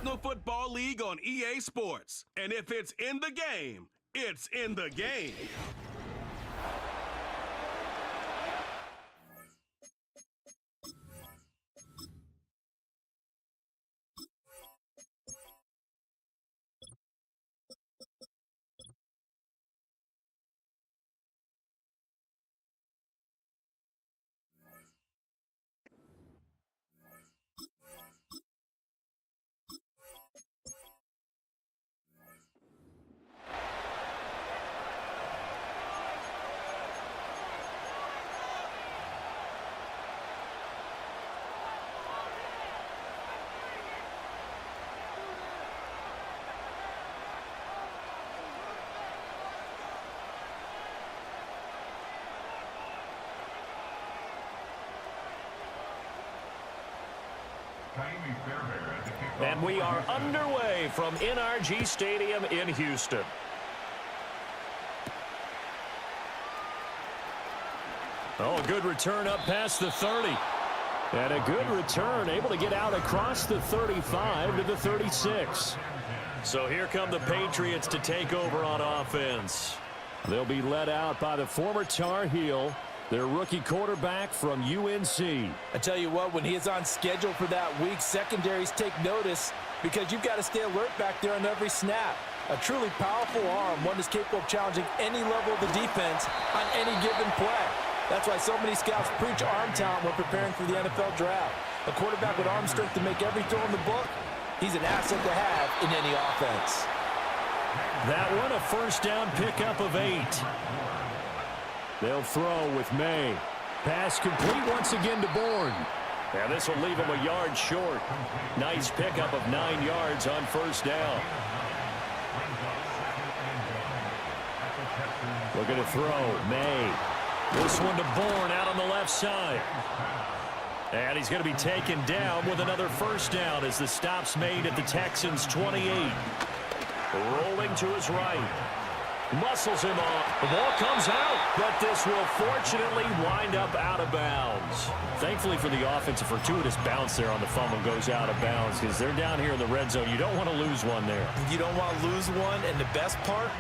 National Football League on EA Sports. And if it's in the game, it's in the game. And we are underway from NRG Stadium in Houston. Oh, a good return up past the 30. And a good return, able to get out across the 35 to the 36. So here come the Patriots to take over on offense. They'll be led out by the former Tar Heel, their rookie quarterback from UNC. I tell you what, when he is on schedule for that week, secondaries take notice because you've got to stay alert back there on every snap. A truly powerful arm, one that's capable of challenging any level of the defense on any given play. That's why so many scouts preach arm talent when preparing for the NFL draft. A quarterback with arm strength to make every throw in the book, he's an asset to have in any offense. That one, a first down pickup of 8. They'll throw with May. Pass complete once again to Bourne. Now this will leave him a yard short. Nice pickup of 9 yards on first down. Looking to throw, May. This one to Bourne out on the left side. And he's going to be taken down with another first down as the stop's made at the Texans' 28. Rolling to his right. Muscles him off. The ball comes out, but this will fortunately wind up out of bounds. Thankfully for the offense, a fortuitous bounce there on the fumble goes out of bounds because they're down here in the red zone. You don't want to lose one there. You don't want to lose one, and the best part,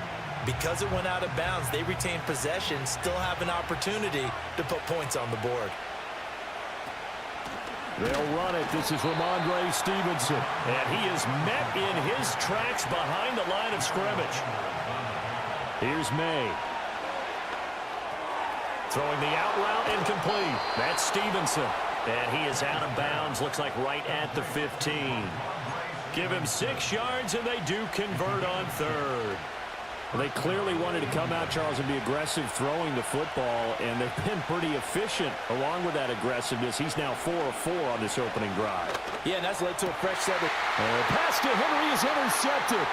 because it went out of bounds, they retain possession, still have an opportunity to put points on the board. They'll run it. This is Ramondre Stevenson. And he is met in his tracks behind the line of scrimmage. Here's May. Throwing the out route incomplete. That's Stevenson. And he is out of bounds. Looks like right at the 15. Give him 6 yards, and they do convert on third. They clearly wanted to come out, Charles, and be aggressive throwing the football, and they've been pretty efficient along with that aggressiveness. He's now 4 of 4 on this opening drive. Yeah, and that's led to a fresh set of... Pass to Henry is intercepted.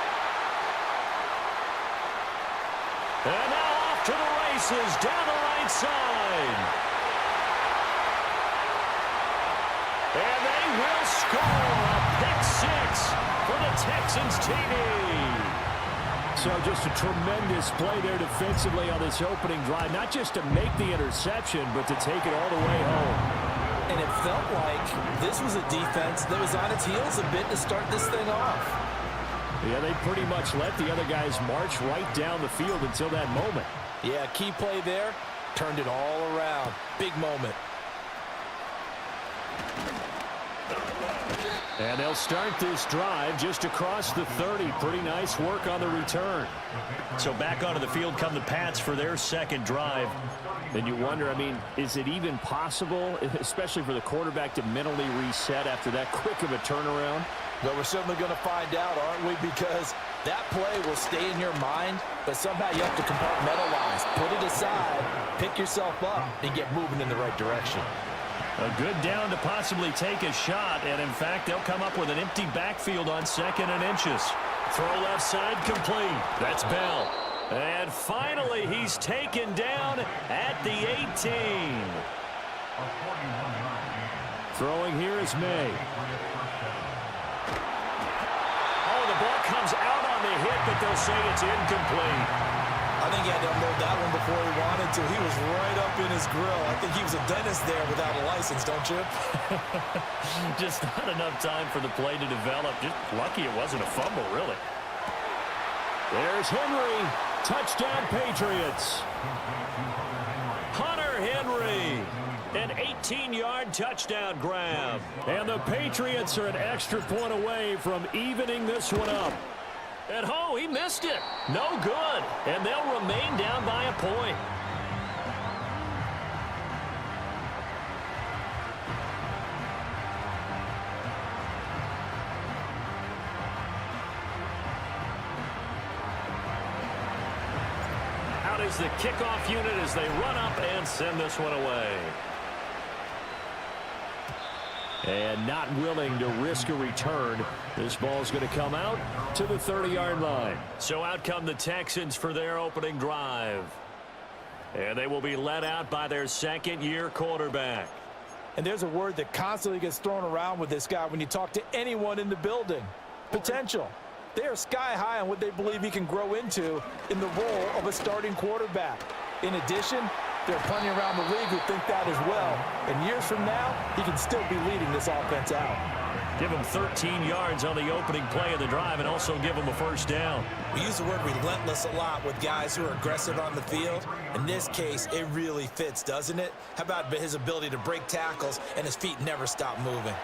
And now off to the races down the right side. And they will score a pick 6 for the Texans TD. So just a tremendous play there defensively on this opening drive. Not just to make the interception, but to take it all the way home. And it felt like this was a defense that was on its heels a bit to start this thing off. Yeah, they pretty much let the other guys march right down the field until that moment. Yeah, key play there. Turned it all around. Big moment. And they'll start this drive just across the 30. Pretty nice work on the return. So back onto the field come the Pats for their second drive. And you wonder, I mean, is it even possible, especially for the quarterback, to mentally reset after that quick of a turnaround? But we're certainly going to find out, aren't we? Because that play will stay in your mind, but somehow you have to compartmentalize. Put it aside, pick yourself up, and get moving in the right direction. A good down to possibly take a shot, and in fact, they'll come up with an empty backfield on 2nd and inches. Throw left side complete. That's Bell. And finally, he's taken down at the 18. Throwing here is May. Oh, the ball comes out on the hit, but they'll say it's incomplete. I think he had to unload that one before he wanted to. He was right up in his grill. I think he was a dentist there without a license, don't you? Just not enough time for the play to develop. Just lucky it wasn't a fumble, really. There's Henry. Touchdown, Patriots. Hunter Henry. An 18-yard touchdown grab. And the Patriots are an extra point away from evening this one up. And oh, he missed it. No good. And they'll remain down by a point. Out is the kickoff unit as they run up and send this one away. And not willing to risk a return. This ball's going to come out to the 30-yard line. So out come the Texans for their opening drive. And they will be led out by their second-year quarterback. And there's a word that constantly gets thrown around with this guy when you talk to anyone in the building. Potential. They are sky high on what they believe he can grow into in the role of a starting quarterback. In addition, there are plenty around the league who think that as well. And years from now, he can still be leading this offense out. Give him 13 yards on the opening play of the drive and also give him a first down. We use the word relentless a lot with guys who are aggressive on the field. In this case, it really fits, doesn't it? How about his ability to break tackles and his feet never stop moving?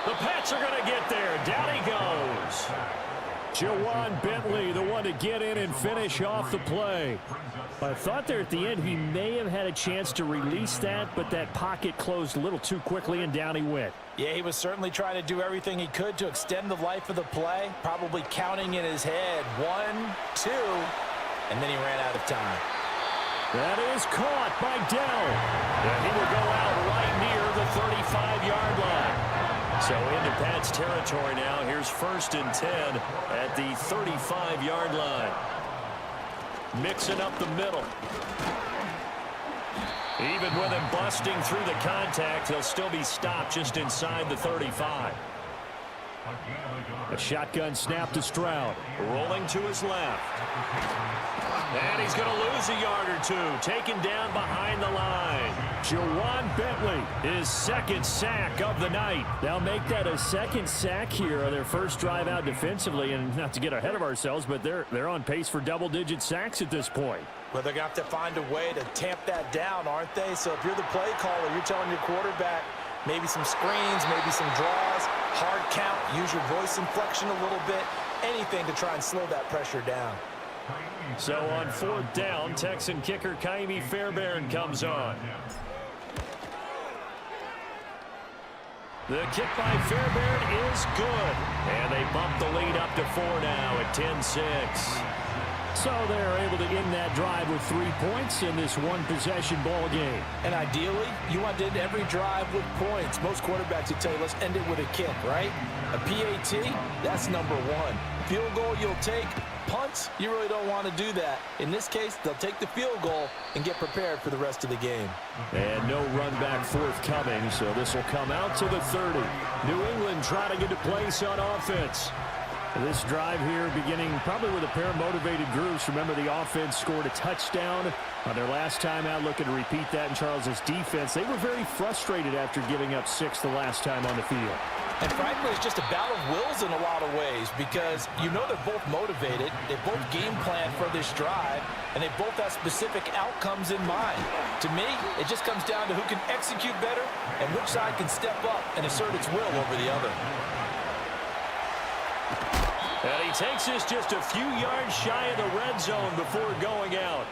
The Pats are going to get there. Down he goes. Jawan Bentley, the one to get in and finish off the play. I thought there at the end he may have had a chance to release that, but that pocket closed a little too quickly, and down he went. Yeah, he was certainly trying to do everything he could to extend the life of the play, probably counting in his head 1, 2, and then he ran out of time. That is caught by Dell. And he will go out right near the 35-yard line. So into Pat's territory now. Here's 1st and 10 at the 35-yard line. Mixing up the middle. Even with him busting through the contact, he'll still be stopped just inside the 35. A shotgun snap to Stroud. Rolling to his left. And he's going to lose a yard or two. Taken down behind the line. Jawan Bentley, his second sack of the night. They'll make that a second sack here on their first drive out defensively. And not to get ahead of ourselves, but they're on pace for double-digit sacks at this point. Well, they're going to have to find a way to tamp that down, aren't they? So if you're the play caller, you're telling your quarterback maybe some screens, maybe some draws, hard count, use your voice inflection a little bit, anything to try and slow that pressure down. So on 4th down, Texan kicker Kaimi Fairbairn comes on. The kick by Fairbairn is good. And they bump the lead up to 4 now at 10-6. So they're able to end that drive with 3 points in this one-possession ball game. And ideally, you want to end every drive with points. Most quarterbacks would tell you, let's end it with a kick, right? A PAT, that's number 1. Field goal you'll take. Punts, you really don't want to do that. In this case, they'll take the field goal and get prepared for the rest of the game. And no run back forthcoming, so this will come out to the 30. New England trying to get to place on offense. This drive here beginning probably with a pair of motivated groups. Remember, the offense scored a touchdown on their last time out, looking to repeat that in Charles's defense. They were very frustrated after giving up 6 the last time on the field. And frankly, it's just a battle of wills in a lot of ways because you know they're both motivated, they both game plan for this drive, and they both have specific outcomes in mind. To me, it just comes down to who can execute better and which side can step up and assert its will over the other. And he takes us just a few yards shy of the red zone before going out.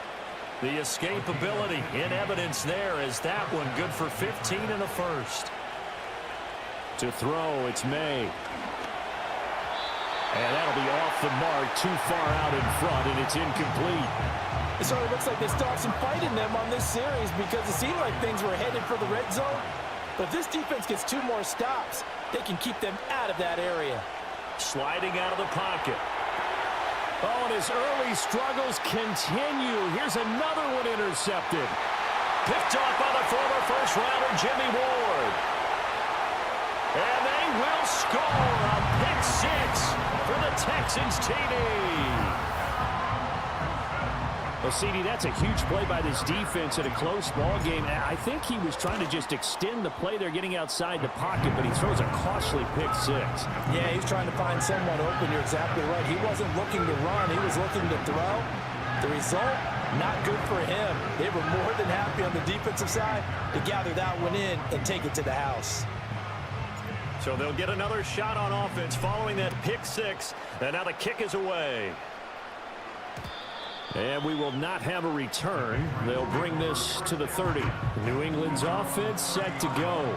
The escapability in evidence there as that one good for 15 in the first. To throw, it's May. And that'll be off the mark, too far out in front, and it's incomplete. It sort of looks like they still have some fight in them on this series because it seemed like things were headed for the red zone. But if this defense gets 2 more stops, they can keep them out of that area. Sliding out of the pocket. Oh, and his early struggles continue. Here's another one intercepted. Picked off by the former first-rounder Jimmy Ward. And they will score a pick 6 for the Texans TD. Well, CD, that's a huge play by this defense in a close ball game. I think he was trying to just extend the play there, getting outside the pocket, but he throws a costly pick six. Yeah, he's trying to find someone open. You're exactly right. He wasn't looking to run. He was looking to throw. The result, not good for him. They were more than happy on the defensive side to gather that one in and take it to the house. So they'll get another shot on offense following that pick six, and now the kick is away. And we will not have a return. They'll bring this to the 30. New England's offense set to go.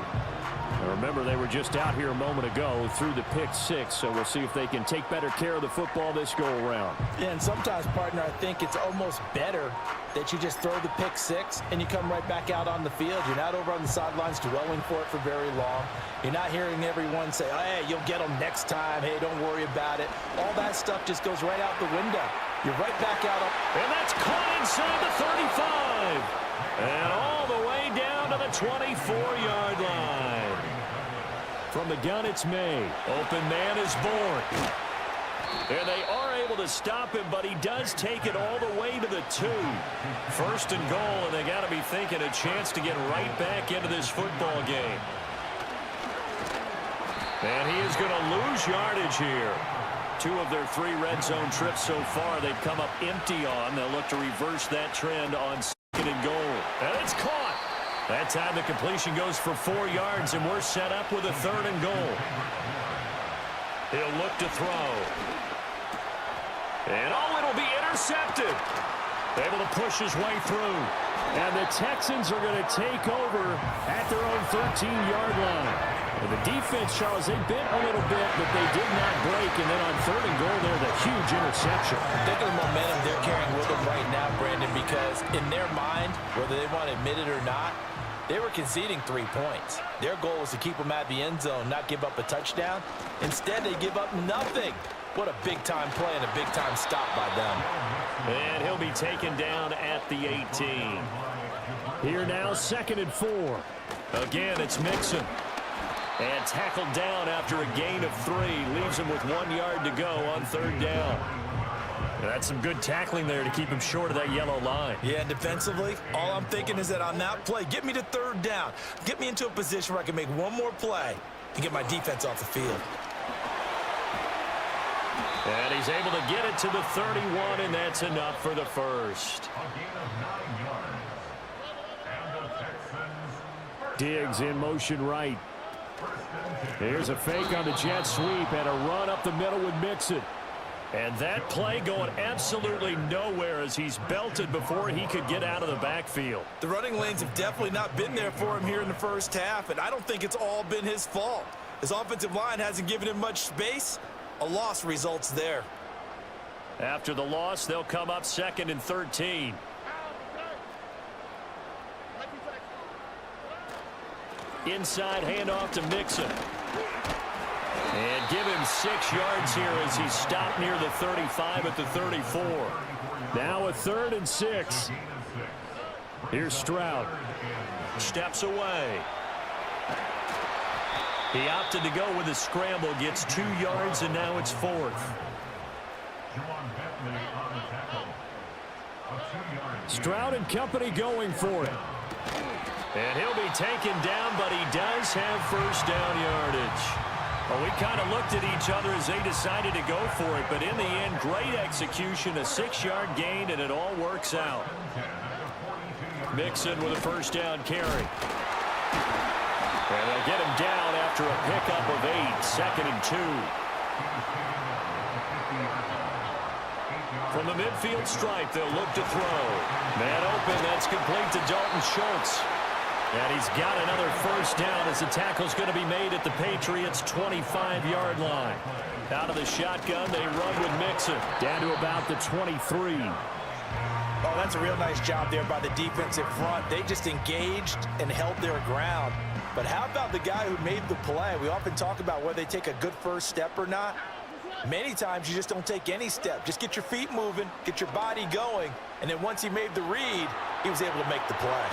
Now remember, they were just out here a moment ago through the pick six, so we'll see if they can take better care of the football this go-around. Yeah, and sometimes, partner, I think it's almost better that you just throw the pick six and you come right back out on the field. You're not over on the sidelines dwelling for it for very long. You're not hearing everyone say, oh, hey, you'll get them next time. Hey, don't worry about it. All that stuff just goes right out the window. You're right back out. And that's caught inside the 35. And all the way down to the 24-yard line. From the gun, it's May. Open man is born. And they are able to stop him, but he does take it all the way to the 2. First and goal, and they got to be thinking a chance to get right back into this football game. And he is going to lose yardage here. 2 of their 3 red zone trips so far, they've come up empty on. They'll look to reverse that trend on second and goal. And it's caught. That time the completion goes for 4 yards, and we're set up with a 3rd and goal. He'll look to throw. And it'll be intercepted. Able to push his way through. And the Texans are going to take over at their own 13-yard line. And the defense, Charles, they bit a little bit, but they did not break. And then on 3rd and goal, there's a huge interception. Think of the momentum they're carrying with them right now, Brandon, because in their mind, whether they want to admit it or not, they were conceding 3 points. Their goal was to keep them at the end zone, not give up a touchdown. Instead, they give up nothing. What a big-time play and a big-time stop by them. And he'll be taken down at the 18. Here now, 2nd and 4. Again, it's Mixon. And tackled down after a gain of 3. Leaves him with 1 yard to go on 3rd down. And that's some good tackling there to keep him short of that yellow line. Yeah, and defensively, all I'm thinking is that on that play, get me to 3rd down. Get me into a position where I can make one more play and get my defense off the field. And he's able to get it to the 31, and that's enough for the first. Diggs in motion right. Here's a fake on the jet sweep and a run up the middle with Mixon. And that play going absolutely nowhere as he's belted before he could get out of the backfield. The running lanes have definitely not been there for him here in the first half, and I don't think it's all been his fault. His offensive line hasn't given him much space. A loss results there. After the loss, they'll come up 2nd and 13. Inside handoff to Mixon. And give him 6 yards here as he's stopped near the 35 at the 34. Now a 3rd and 6. Here's Stroud. Steps away. He opted to go with a scramble, gets 2 yards, and now it's 4th. Stroud and company going for it. And he'll be taken down, but he does have 1st down yardage. Well, we kind of looked at each other as they decided to go for it, but in the end, great execution, a 6-yard gain, and it all works out. Mixon with a 1st down carry. And they'll get him down after a pickup of 8, 2nd and 2. From the midfield stripe, they'll look to throw. Man open, that's complete to Dalton Schultz. And he's got another 1st down as the tackle's going to be made at the Patriots' 25-yard line. Out of the shotgun, they run with Mixon. Down to about the 23. Oh, that's a real nice job there by the defensive front. They just engaged and held their ground. But how about the guy who made the play? We often talk about whether they take a good first step or not. Many times you just don't take any step. Just get your feet moving, get your body going, and then once he made the read, he was able to make the play.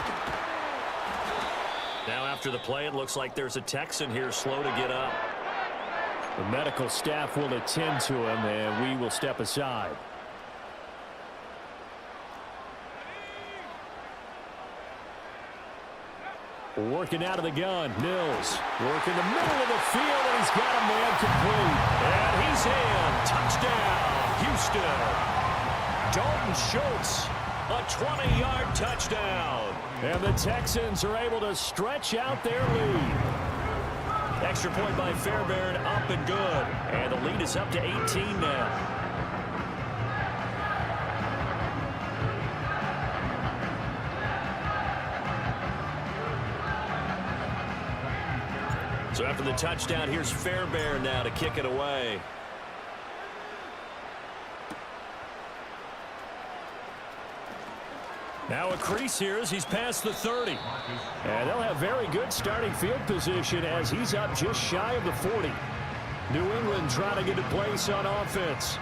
Now after the play, it looks like there's a Texan here slow to get up. The medical staff will attend to him, and we will step aside. Working out of the gun. Mills working the middle of the field, and he's got a man complete. And he's in. Touchdown, Houston. Dalton Schultz, a 20-yard touchdown. And the Texans are able to stretch out their lead. Extra point by Fairbairn, up and good. And the lead is up to 18 now. So after the touchdown, here's Fairbairn now to kick it away. Now a crease here as he's past the 30. And they'll have very good starting field position as he's up just shy of the 40. New England trying to get a place on offense.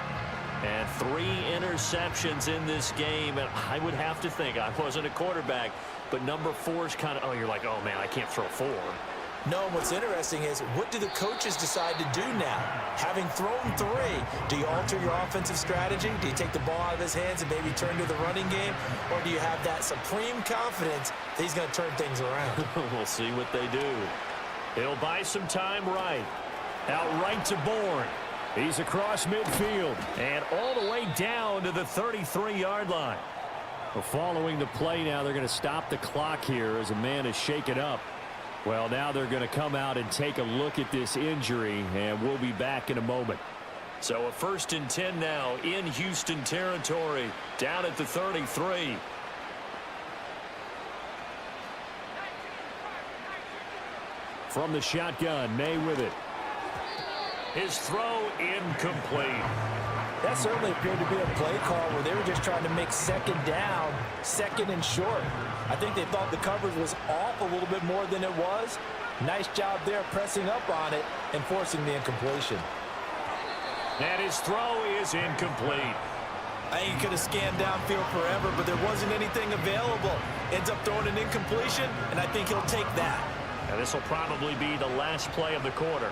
And 3 interceptions in this game. And I would have to think, I wasn't a quarterback, but number 4 is kind of, oh, you're like, oh, man, I can't throw 4. No, what's interesting is, what do the coaches decide to do now? Having thrown 3, do you alter your offensive strategy? Do you take the ball out of his hands and maybe turn to the running game? Or do you have that supreme confidence that he's going to turn things around? We'll see what they do. He'll buy some time right. Out right to Bourne. He's across midfield and all the way down to the 33-yard line. Well, following the play now, they're going to stop the clock here as a man is shaken up. Well, now they're going to come out and take a look at this injury, and we'll be back in a moment. So a 1st and 10 now in Houston territory, down at the 33. From the shotgun, May with it. His throw incomplete. That certainly appeared to be a play call where they were just trying to make 2nd down, 2nd and short. I think they thought the coverage was off a little bit more than it was. Nice job there pressing up on it and forcing the incompletion. And his throw is incomplete. I think he could have scanned downfield forever, but there wasn't anything available. Ends up throwing an incompletion, and I think he'll take that. And this will probably be the last play of the quarter.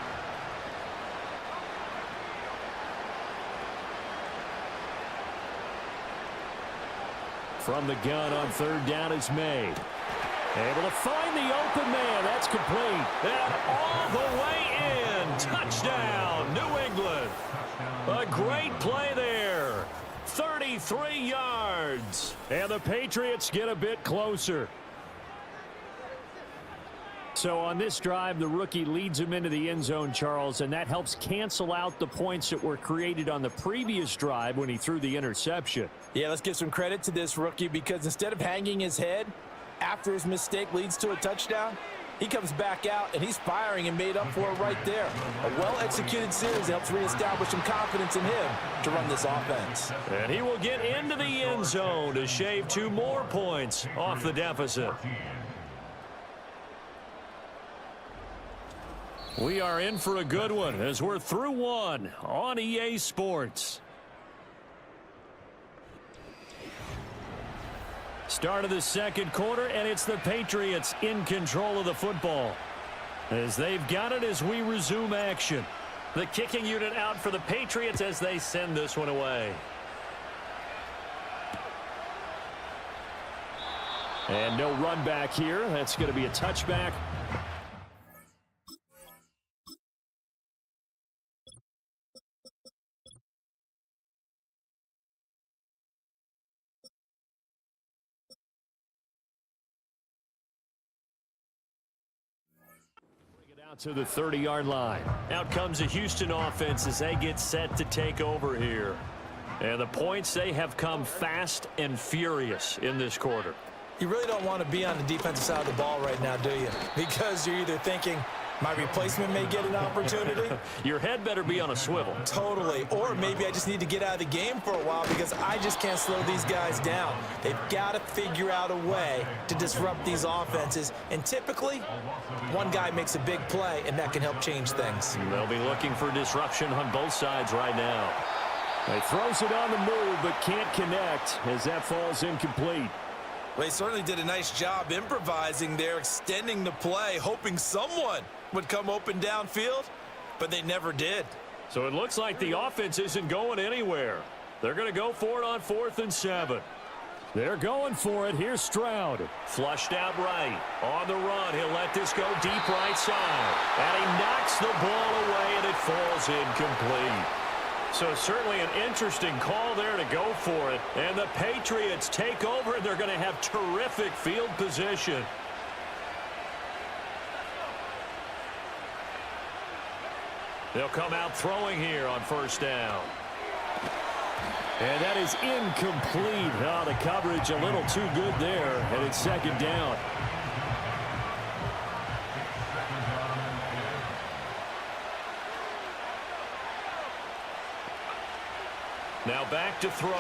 From the gun on 3rd down is May. Able to find the open man. That's complete. And all the way in. Touchdown, New England. A great play there. 33 yards. And the Patriots get a bit closer. So on this drive, the rookie leads him into the end zone, Charles, and that helps cancel out the points that were created on the previous drive when he threw the interception. Yeah, let's give some credit to this rookie, because instead of hanging his head after his mistake leads to a touchdown, he comes back out and he's firing and made up for it right there. A well-executed series helps reestablish some confidence in him to run this offense. And he will get into the end zone to shave 2 more points off the deficit. We are in for a good one as we're through 1 on EA Sports. Start of the 2nd quarter, and it's the Patriots in control of the football as they've got it as we resume action. The kicking unit out for the Patriots as they send this one away. And no run back here. That's going to be a touchback. To the 30-yard line. Out comes the Houston offense as they get set to take over here. And the points, they have come fast and furious in this quarter. You really don't want to be on the defensive side of the ball right now, do you? Because you're either thinking, my replacement may get an opportunity. Your head better be on a swivel. Totally. Or maybe I just need to get out of the game for a while because I just can't slow these guys down. They've got to figure out a way to disrupt these offenses. And typically, one guy makes a big play, and that can help change things. They'll be looking for disruption on both sides right now. He throws it on the move, but can't connect as that falls incomplete. Well, they certainly did a nice job improvising there, extending the play, hoping someone would come open downfield, but they never did. So it looks like the offense isn't going anywhere. They're going to go for it on 4th and 7. They're going for it. Here's Stroud. Flushed out right. On the run, he'll let this go deep right side. And he knocks the ball away, and it falls incomplete. So certainly an interesting call there to go for it. And the Patriots take over, and they're going to have terrific field position. They'll come out throwing here on first down. And that is incomplete. Oh, the coverage a little too good there, and it's second down. Now back to throw.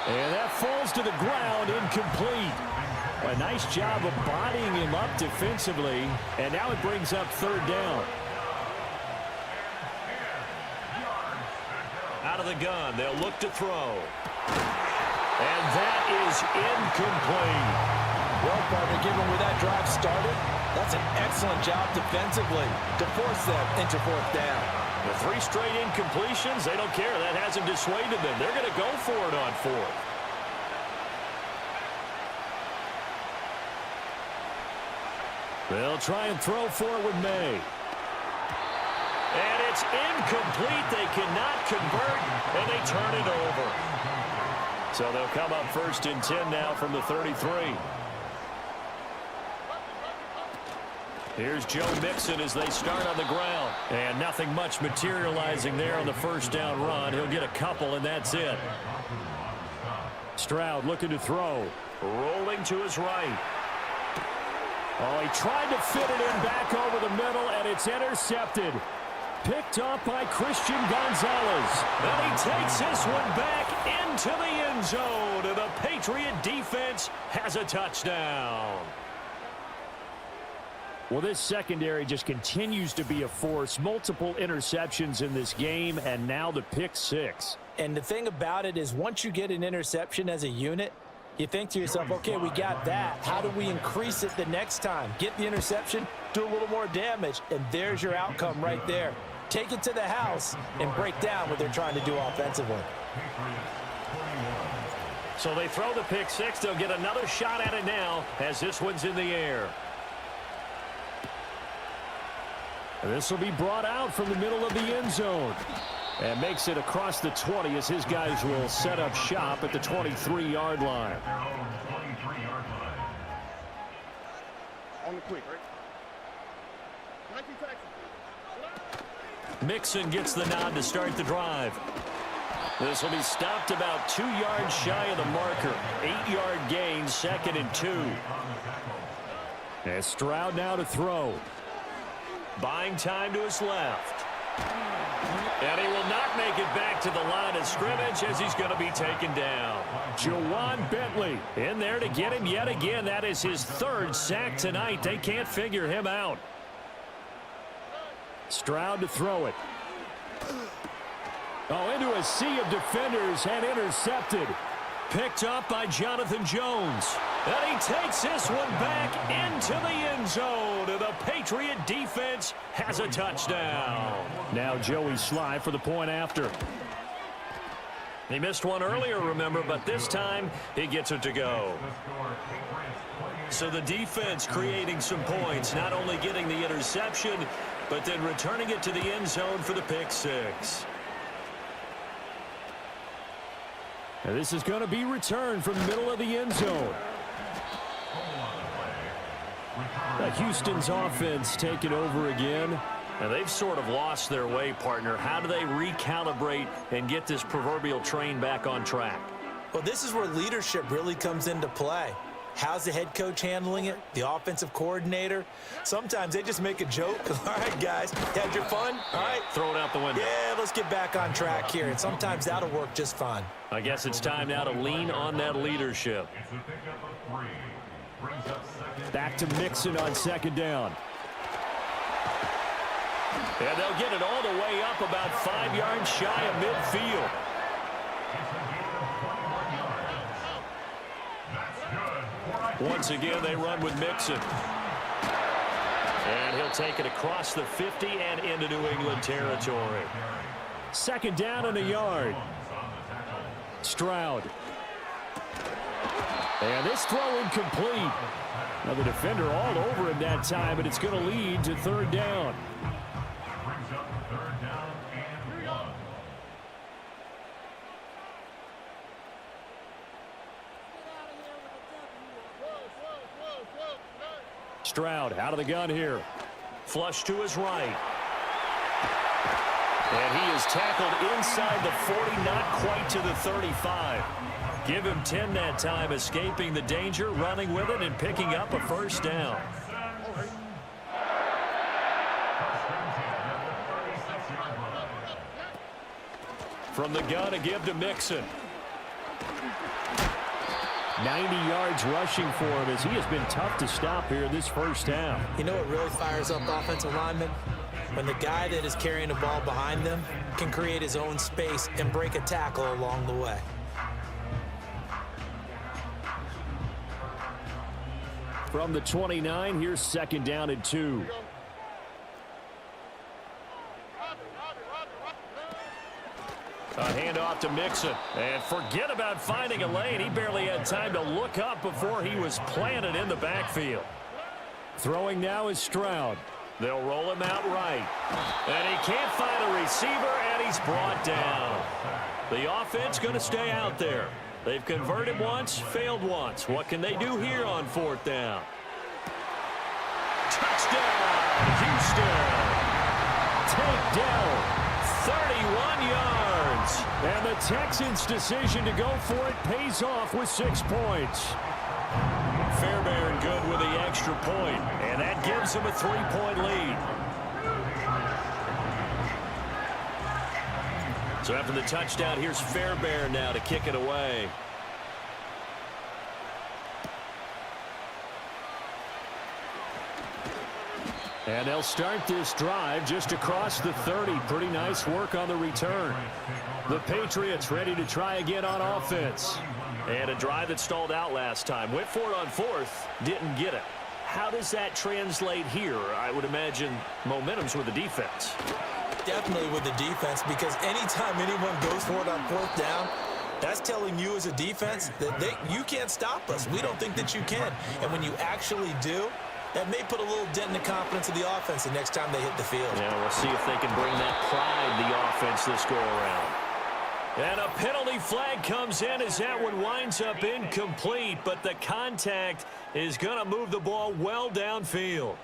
And that falls to the ground, incomplete. A nice job of bodying him up defensively, and now it brings up third down. Out of the gun, they'll look to throw. And that is incomplete. Well, partner, given where that drive started, that's an excellent job defensively to force them into fourth down. The 3 straight incompletions, they don't care. That hasn't dissuaded them. They're going to go for it on fourth. They'll try and throw for it with May. And it's incomplete. They cannot convert, and they turn it over. So they'll come up first and 10 now from the 33. Here's Joe Mixon as they start on the ground. And nothing much materializing there on the first down run. He'll get a couple, and that's it. Stroud looking to throw. Rolling to his right. Oh, he tried to fit it in back over the middle, and it's intercepted. Picked up by Christian Gonzalez. And he takes this one back into the end zone. And the Patriot defense has a touchdown. Well, this secondary just continues to be a force. Multiple interceptions in this game, and now the pick 6. And the thing about it is once you get an interception as a unit, you think to yourself, okay, we got that. How do we increase it the next time? Get the interception, do a little more damage, and there's your outcome right there. Take it to the house and break down what they're trying to do offensively. So they throw the pick 6. They'll get another shot at it now as this one's in the air. And this will be brought out from the middle of the end zone. And makes it across the 20 as his guys will set up shop at the 23-yard line. On the quick, right? Mixon gets the nod to start the drive. This will be stopped about 2 yards shy of the marker. 8-yard gain, 2nd and 2. And Stroud now to throw. Buying time to his left. And he will not make it back to the line of scrimmage as he's going to be taken down. Jawan Bentley in there to get him yet again. That is his 3rd sack tonight. They can't figure him out. Stroud to throw it. Oh, into a sea of defenders and intercepted. Picked up by Jonathan Jones. And he takes this one back into the end zone. And the Patriot defense has a touchdown. Now Joey Sly for the point after. He missed one earlier, remember, but this time he gets it to go. So the defense creating some points, not only getting the interception, but then returning it to the end zone for the pick 6. And this is going to be returned from the middle of the end zone. Houston's offense taking over again. And they've sort of lost their way, partner. How do they recalibrate and get this proverbial train back on track? Well, this is where leadership really comes into play. How's the head coach handling it? The offensive coordinator? Sometimes they just make a joke. All right, guys, had your fun? All right. Throw it out the window. Yeah, let's get back on track here. And sometimes that'll work just fine. I guess it's time now to lean on that leadership. Back to Mixon on 2nd down. And they'll get it all the way up about 5 yards shy of midfield. Once again, they run with Mixon. And he'll take it across the 50 and into New England territory. 2nd down and a yard. Stroud. And this throw incomplete. Now the defender all over him that time, and it's going to lead to third down. Stroud out of the gun here. Flush to his right. And he is tackled inside the 40, not quite to the 35. Give him 10 that time, escaping the danger, running with it, and picking up a first down. From the gun, a give to Mixon. 90 yards rushing for him as he has been tough to stop here this first half. You know what really fires up offensive linemen? When the guy that is carrying the ball behind them can create his own space and break a tackle along the way. From the 29, here's second down and 2. A handoff to Mixon. And forget about finding a lane. He barely had time to look up before he was planted in the backfield. Throwing now is Stroud. They'll roll him out right. And he can't find a receiver, and he's brought down. The offense going to stay out there. They've converted once, failed once. What can they do here on fourth down? Touchdown, Houston. Takedown, 31 yards. And the Texans' decision to go for it pays off with 6 points. Fairbairn good with the extra point, and that gives him a 3-point lead. So after the touchdown, here's Fairbairn now to kick it away. And they'll start this drive just across the 30. Pretty nice work on the return. The Patriots ready to try again on offense. And a drive that stalled out last time. Went for it on fourth, didn't get it. How does that translate here? I would imagine momentum's with the defense. Definitely with the defense, because anytime anyone goes for it on fourth down, that's telling you as a defense that you can't stop us. We don't think that you can. And when you actually do, that may put a little dent in the confidence of the offense the next time they hit the field. Yeah, we'll see if they can bring that pride to the offense this go-around. And a penalty flag comes in as that one winds up incomplete, but the contact is going to move the ball well downfield.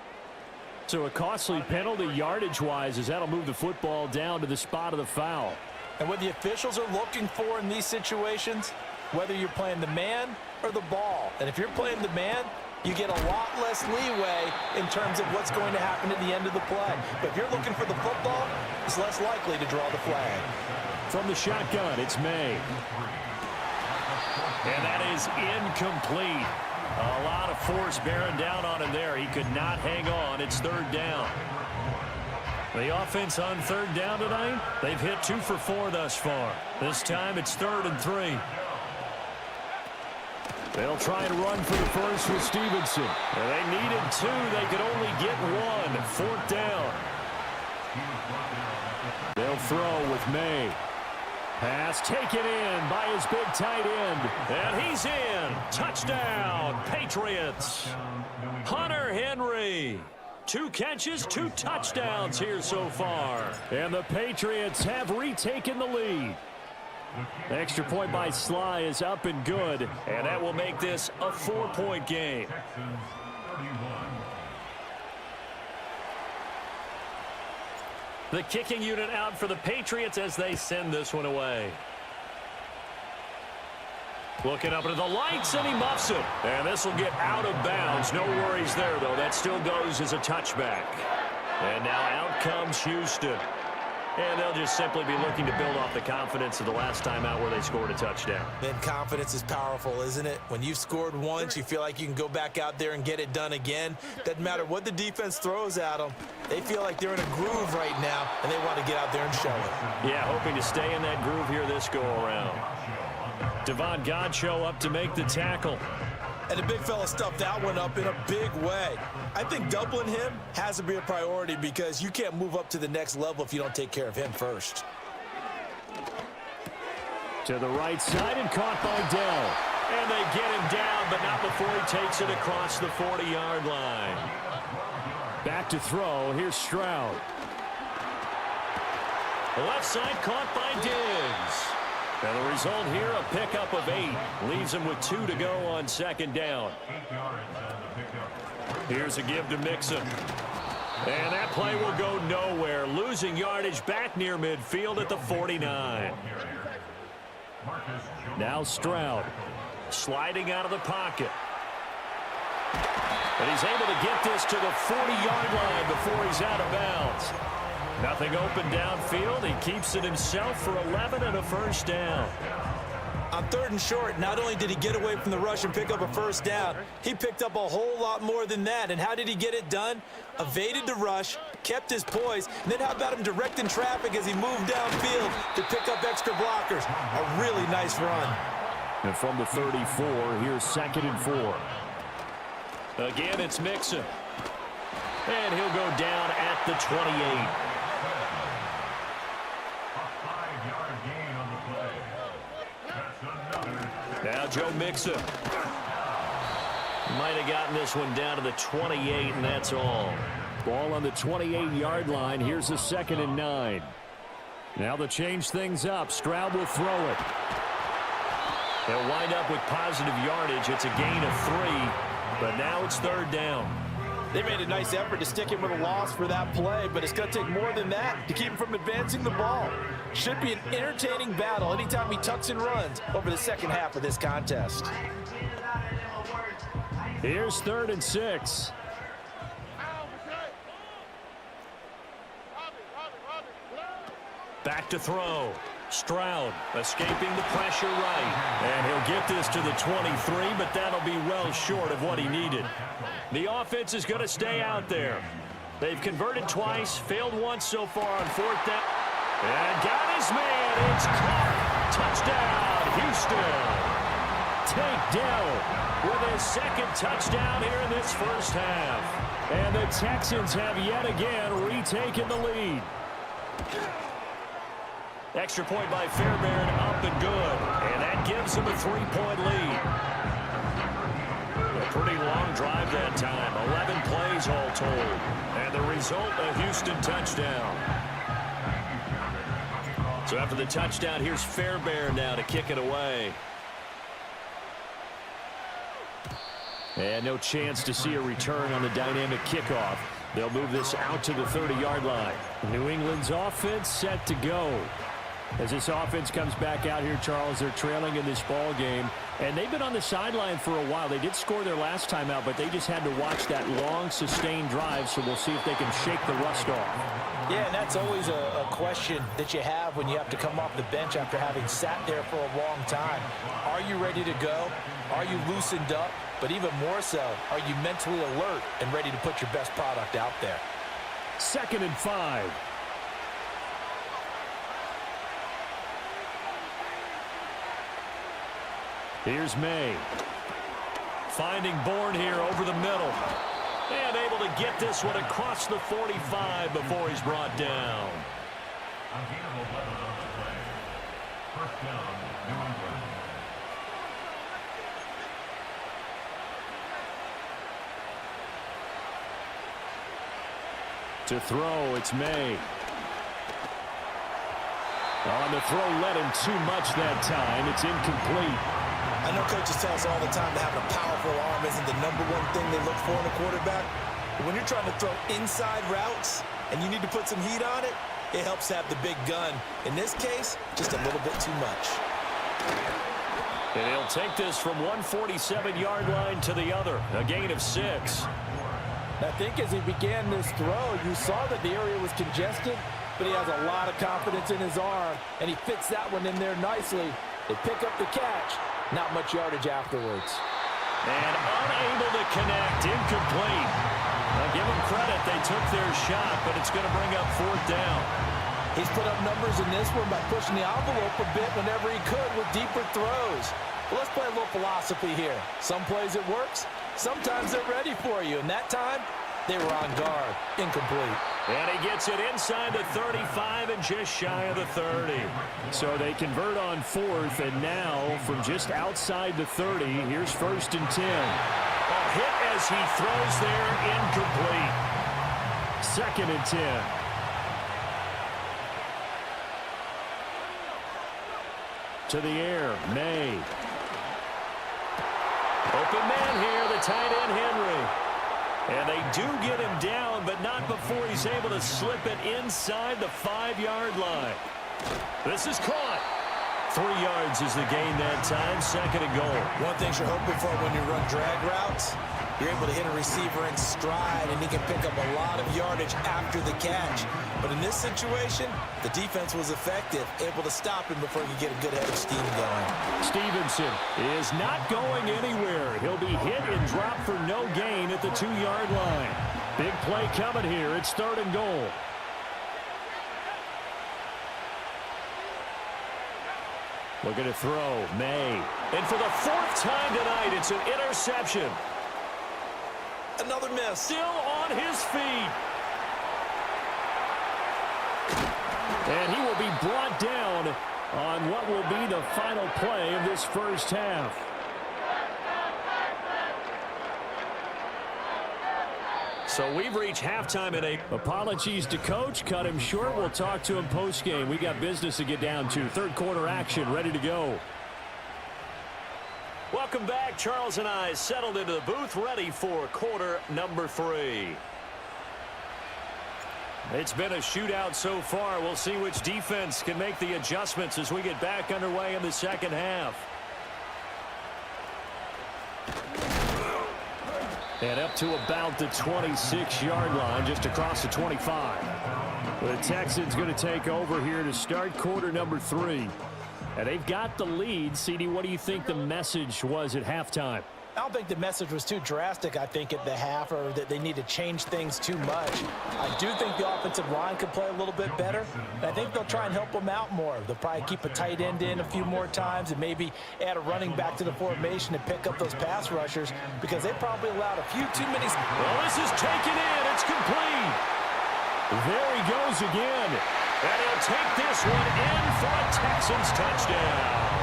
So a costly penalty yardage-wise as that'll move the football down to the spot of the foul. And what the officials are looking for in these situations, whether you're playing the man or the ball, and if you're playing the man, you get a lot less leeway in terms of what's going to happen at the end of the play. But if you're looking for the football, it's less likely to draw the flag. From the shotgun, it's May. And that is incomplete. A lot of force bearing down on him there. He could not hang on. It's third down. The offense on third down tonight, they've hit 2 for 4 thus far. This time it's 3rd and 3. They'll try and run for the first with Stevenson. And they needed 2. They could only get 1. 4th down. They'll throw with May. Pass taken in by his big tight end. And he's in. Touchdown, Patriots. Hunter Henry. 2 catches, 2 touchdowns here so far. And the Patriots have retaken the lead. The extra point by Sly is up and good. And that will make this a 4-point game. The kicking unit out for the Patriots as they send this one away. Looking up into the lights, and he muffs it. And this will get out of bounds. No worries there, though. That still goes as a touchback. And now out comes Houston. And they'll just simply be looking to build off the confidence of the last time out where they scored a touchdown. Man, confidence is powerful, isn't it? When you've scored once, you feel like you can go back out there and get it done again. Doesn't matter what the defense throws at them. They feel like they're in a groove right now, and they want to get out there and show it. Yeah, hoping to stay in that groove here this go-around. Devon Godchaux up to make the tackle. And the big fella stuffed that one up in a big way. I think doubling him has to be a priority because you can't move up to the next level if you don't take care of him first. To the right side and caught by Dell. And they get him down, but not before he takes it across the 40-yard line. Back to throw. Here's Stroud. The left side caught by Diggs. And the result here, a pickup of 8. Leaves him with 2 to go on second down. Here's a give to Mixon. And that play will go nowhere. Losing yardage back near midfield at the 49. Now Stroud. Sliding out of the pocket. And he's able to get this to the 40-yard line before he's out of bounds. Nothing open downfield. He keeps it himself for 11 and a first down. On 3rd and short, not only did he get away from the rush and pick up a first down, he picked up a whole lot more than that. And how did he get it done? Evaded the rush, kept his poise, and then how about him directing traffic as he moved downfield to pick up extra blockers? A really nice run. And from the 34, here's 2nd and 4. Again, it's Mixon. And he'll go down at the 28. Now Joe Mixon. Might have gotten this one down to the 28, and that's all. Ball on the 28-yard line. Here's a 2nd and 9. Now to change things up, Stroud will throw it. They'll wind up with positive yardage. It's a gain of 3, but now it's 3rd down. They made a nice effort to stick him with a loss for that play, but it's going to take more than that to keep him from advancing the ball. Should be an entertaining battle anytime he tucks and runs over the second half of this contest. Here's 3rd and 6. Back to throw. Stroud escaping the pressure right. And he'll get this to the 23, but that'll be well short of what he needed. The offense is going to stay out there. They've converted twice, failed once so far on 4th down. And got his man. It's caught. Touchdown, Houston. Tank Dell with his 2nd touchdown here in this first half. And the Texans have yet again retaken the lead. Extra point by Fairbairn, up and good. And that gives him a 3-point lead. A pretty long drive that time. 11 plays all told. And the result, a Houston touchdown. So after the touchdown, here's Fairbairn now to kick it away. And no chance to see a return on the dynamic kickoff. They'll move this out to the 30-yard line. New England's offense set to go. As this offense comes back out here, Charles, they're trailing in this ball game, and they've been on the sideline for a while. They did score their last time out, but they just had to watch that long, sustained drive, so we'll see if they can shake the rust off. Yeah, and that's always a question that you have when you have to come off the bench after having sat there for a long time. Are you ready to go? Are you loosened up? But even more so, are you mentally alert and ready to put your best product out there? 2nd and 5. Here's May. Finding Bourne here over the middle. And able to get this one across the 45 before he's brought down. To throw, it's May. On the throw, led him too much that time. It's incomplete. I know coaches tell us all the time that having a powerful arm isn't the #1 thing they look for in a quarterback. But when you're trying to throw inside routes and you need to put some heat on it, it helps to have the big gun. In this case, just a little bit too much. And he'll take this from 147-yard line to the other. A gain of 6. I think as he began this throw, you saw that the area was congested, but he has a lot of confidence in his arm, and he fits that one in there nicely. They pick up the catch. Not much yardage afterwards. And unable to connect. Incomplete. I'll give them credit. They took their shot, but it's going to bring up 4th down. He's put up numbers in this one by pushing the envelope a bit whenever he could with deeper throws. Well, let's play a little philosophy here. Some plays it works. Sometimes they're ready for you. And that time, They were on guard. Incomplete. And he gets it inside the 35 and just shy of the 30. So they convert on fourth, and now from just outside the 30, here's 1st and 10. A hit as he throws there, incomplete. 2nd and 10. To the air, May. Open man here, the tight end Henry. And they do get him down, but not before he's able to slip it inside the 5-yard line. This is caught. 3 yards is the gain that time, 2nd and goal. One thing you're hoping for when you run drag routes, you're able to hit a receiver in stride, and he can pick up a lot of yardage after the catch. But in this situation, the defense was effective, able to stop him before he could get a good head of steam going. Stevenson is not going anywhere. He'll be hit and dropped for no gain at the 2-yard line. Big play coming here. It's 3rd and goal. Looking to throw, May. And for the 4th time tonight, it's an interception. Another miss. Still on his feet. And he will be brought down on what will be the final play of this first half. So we've reached halftime at 8. Apologies to Coach. Cut him short. We'll talk to him post-game. We got business to get down to. 3rd quarter action ready to go. Welcome back. Charles and I settled into the booth, ready for quarter number 3. It's been a shootout so far. We'll see which defense can make the adjustments as we get back underway in the second half. And up to about the 26-yard line, just across the 25. The Texans going to take over here to start quarter number 3. And they've got the lead. CD, what do you think the message was at halftime? I don't think the message was too drastic, I think, at the half, or that they need to change things too much. I do think the offensive line could play a little bit better. And I think they'll try and help them out more. They'll probably keep a tight end in a few more times and maybe add a running back to the formation and pick up those pass rushers, because they probably allowed a few too many. Well, this is taken in. It's complete. There he goes again. And he'll take this one in for a Texans touchdown.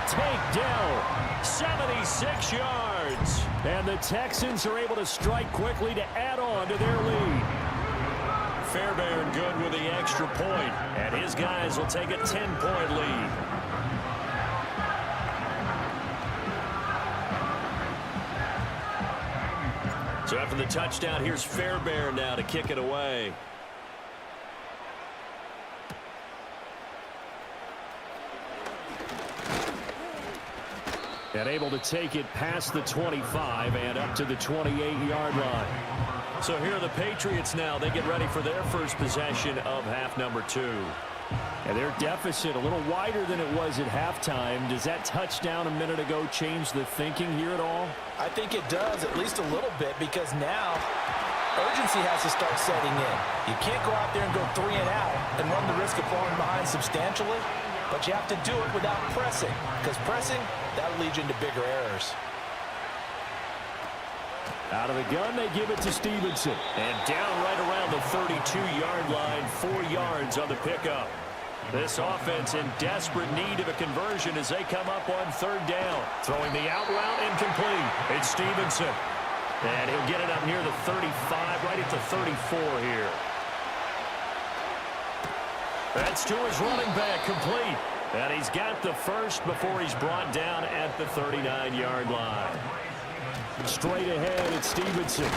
Takedown. 76 yards. And the Texans are able to strike quickly to add on to their lead. Fairbairn good with the extra point, and his guys will take a 10-point lead. So after the touchdown, here's Fairbairn now to kick it away. And able to take it past the 25 and up to the 28-yard line. So here are the Patriots now. They get ready for their first possession of half number 2. And their deficit a little wider than it was at halftime. Does that touchdown a minute ago change the thinking here at all? I think it does, at least a little bit, because now urgency has to start setting in. You can't go out there and go 3 and out and run the risk of falling behind substantially, but you have to do it without pressing, because pressing, that'll lead you into bigger errors. Out of the gun, they give it to Stevenson. And down right around the 32-yard line, 4 yards on the pickup. This offense in desperate need of a conversion as they come up on 3rd down. Throwing the out route, incomplete. It's Stevenson. And he'll get it up near the 35, right at the 34 here. That's to his running back, complete. And he's got the first before he's brought down at the 39-yard line. Straight ahead, it's Stevenson.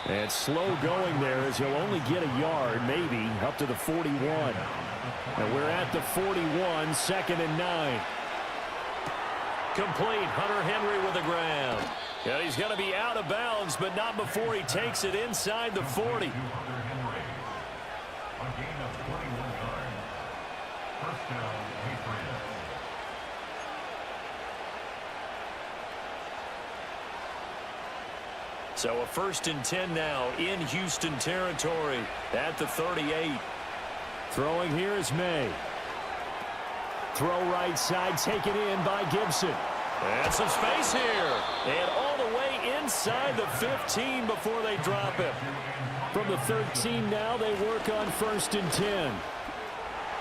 And slow going there as he'll only get a yard, maybe, up to the 41. And we're at the 41, 2nd and 9. Complete. Hunter Henry with the ground. Yeah, he's going to be out of bounds, but not before he takes it inside the 40. So a 1st and 10 now in Houston territory at the 38. Throwing here is May. Throw right side, taken in by Gibson. And some space here. And all the way inside the 15 before they drop him. From the 13 now, they work on 1st and 10.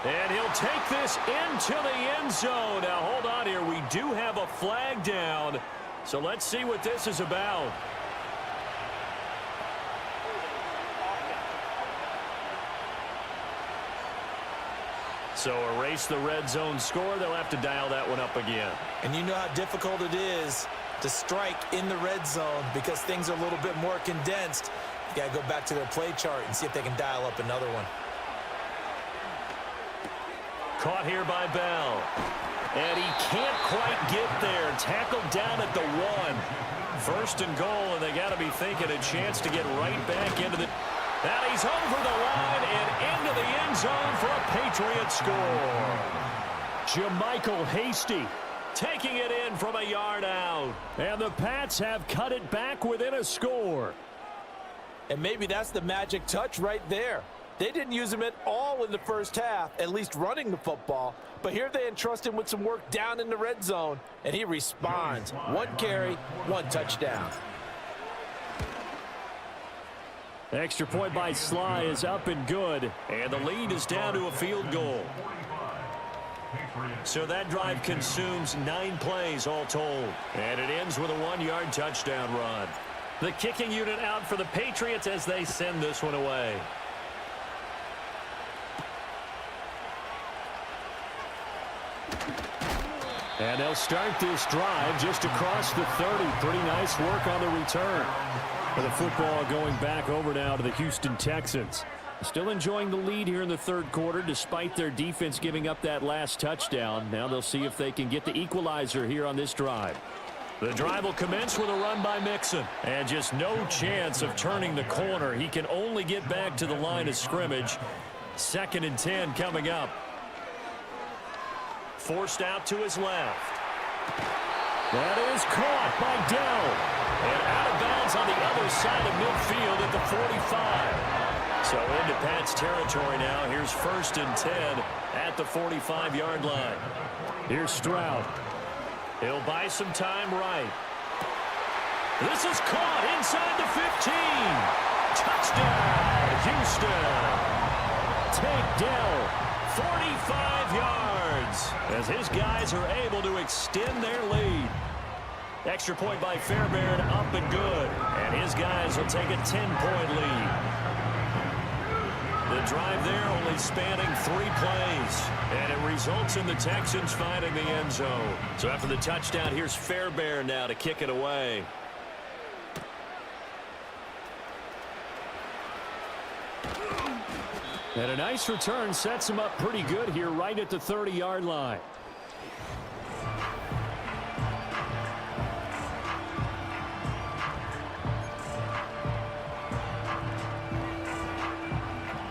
And he'll take this into the end zone. Now, hold on here. We do have a flag down. So let's see what this is about. So erase the red zone score. They'll have to dial that one up again. And you know how difficult it is to strike in the red zone because things are a little bit more condensed. You got to go back to their play chart and see if they can dial up another one. Caught here by Bell. And he can't quite get there. Tackled down at the 1. 1st and goal, and they got to be thinking a chance to get right back into the... And he's over the line and into the end zone for a Patriot score. Jermichael Hasty taking it in from a yard out. And the Pats have cut it back within a score. And maybe that's the magic touch right there. They didn't use him at all in the first half, at least running the football. But here they entrust him with some work down in the red zone, and he responds. 1 carry, 1 touchdown. Extra point by Sly is up and good. And the lead is down to a field goal. So that drive consumes 9 plays all told. And it ends with a 1-yard touchdown run. The kicking unit out for the Patriots as they send this one away. And they'll start this drive just across the 30. Pretty nice work on the return. For the football going back over now to the Houston Texans. Still enjoying the lead here in the 3rd quarter despite their defense giving up that last touchdown. Now they'll see if they can get the equalizer here on this drive. The drive will commence with a run by Mixon. And just no chance of turning the corner. He can only get back to the line of scrimmage. 2nd and 10 coming up. Forced out to his left. That is caught by Dell. And out of bounds on the other side of midfield at the 45. So into Pat's territory now. Here's 1st and 10 at the 45-yard line. Here's Stroud. He'll buy some time right. This is caught inside the 15. Touchdown, Houston. Take Dell. 45 yards as his guys are able to extend their lead. Extra point by Fairbairn, up and good. And his guys will take a 10-point lead. The drive there only spanning 3 plays. And it results in the Texans finding the end zone. So after the touchdown, here's Fairbairn now to kick it away. And a nice return sets him up pretty good here right at the 30-yard line.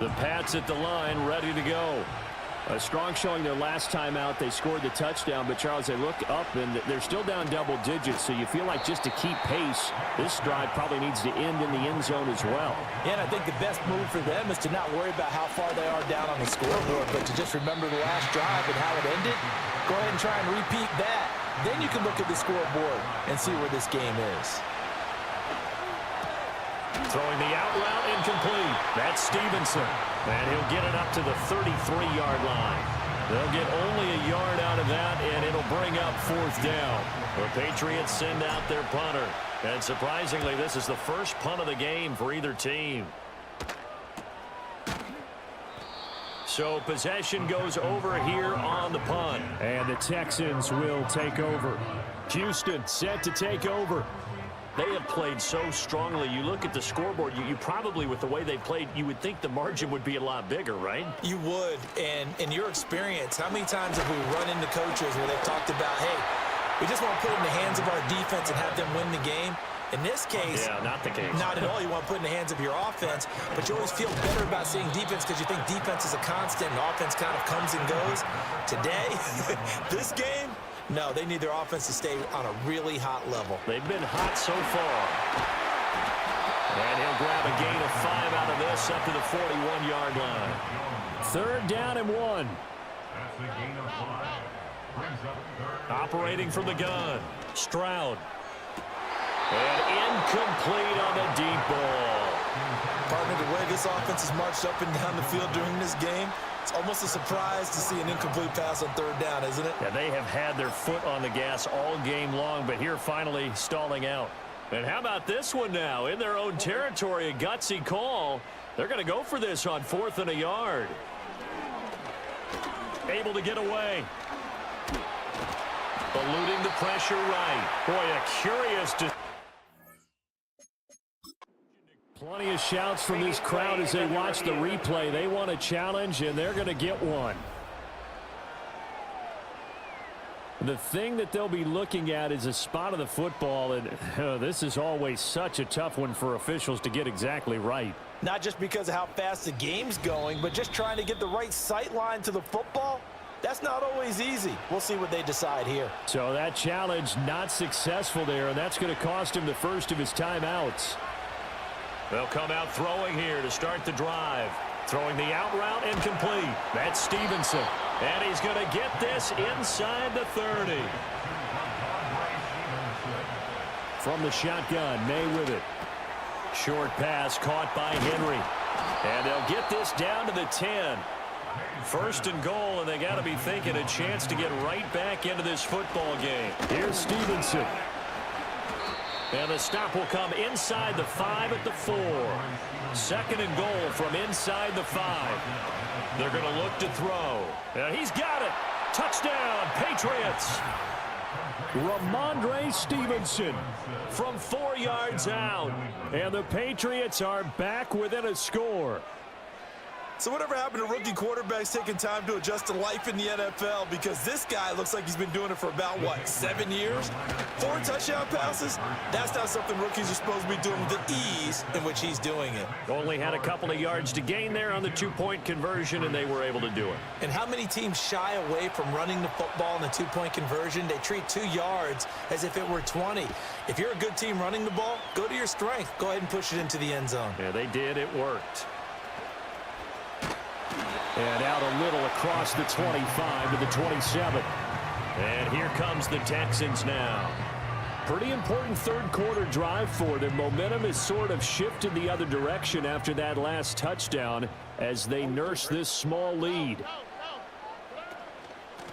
The Pats at the line, ready to go. A strong showing their last time out. They scored the touchdown, but Charles, they look up and they're still down double digits, so you feel like just to keep pace, this drive probably needs to end in the end zone as well. Yeah, and I think the best move for them is to not worry about how far they are down on the scoreboard, but to just remember the last drive and how it ended. Go ahead and try and repeat that. Then you can look at the scoreboard and see where this game is. Throwing the out route incomplete. That's Stevenson. And he'll get it up to the 33-yard line. They'll get only a yard out of that, and it'll bring up 4th down. The Patriots send out their punter. And surprisingly, this is the first punt of the game for either team. So possession goes over here on the punt. And the Texans will take over. Houston set to take over. They have played so strongly. You look at the scoreboard, you probably, with the way they played, you would think the margin would be a lot bigger, right? You would. And in your experience, how many times have we run into coaches where they've talked about, hey, we just want to put it in the hands of our defense and have them win the game? In this case, yeah, not the case. Not at all. You want to put it in the hands of your offense, but you always feel better about seeing defense because you think defense is a constant and offense kind of comes and goes. Today, this game, no, they need their offense to stay on a really hot level. They've been hot so far. And he'll grab a gain of 5 out of this up to the 41-yard line. 3rd down and 1. Operating from the gun, Stroud. And incomplete on the deep ball. Partner, the way this offense has marched up and down the field during this game, it's almost a surprise to see an incomplete pass on third down, isn't it? Yeah, they have had their foot on the gas all game long, but here finally stalling out. And how about this one now? In their own territory, a gutsy call. They're going to go for this on 4th and a yard. Able to get away. Eluding the pressure right. Boy, a curious... Plenty of shouts from this crowd as they watch the replay. They want a challenge, and they're going to get one. The thing that they'll be looking at is a spot of the football, and this is always such a tough one for officials to get exactly right. Not just because of how fast the game's going, but just trying to get the right sight line to the football. That's not always easy. We'll see what they decide here. So that challenge not successful there, and that's going to cost him the first of his timeouts. They'll come out throwing here to start the drive. Throwing the out route incomplete. That's Stevenson. And he's going to get this inside the 30. From the shotgun, May with it. Short pass caught by Henry. And they'll get this down to the 10. 1st and goal, and they got to be thinking a chance to get right back into this football game. Here's Stevenson. And the stop will come inside the 5 at the 4. 2nd and goal from inside the 5. They're going to look to throw. And he's got it. Touchdown, Patriots. Ramondre Stevenson from 4 yards out. And the Patriots are back within a score. So whatever happened to rookie quarterbacks taking time to adjust to life in the NFL? Because this guy looks like he's been doing it for about, 7 years? 4 touchdown passes? That's not something rookies are supposed to be doing with the ease in which he's doing it. Only had a couple of yards to gain there on the 2-point conversion, and they were able to do it. And how many teams shy away from running the football in the 2-point conversion? They treat 2 yards as if it were 20. If you're a good team running the ball, go to your strength. Go ahead and push it into the end zone. Yeah, they did. It worked. And out a little across the 25 to the 27. And here comes the Texans now. Pretty important third quarter drive for them. Momentum has sort of shifted the other direction after that last touchdown as they nurse this small lead.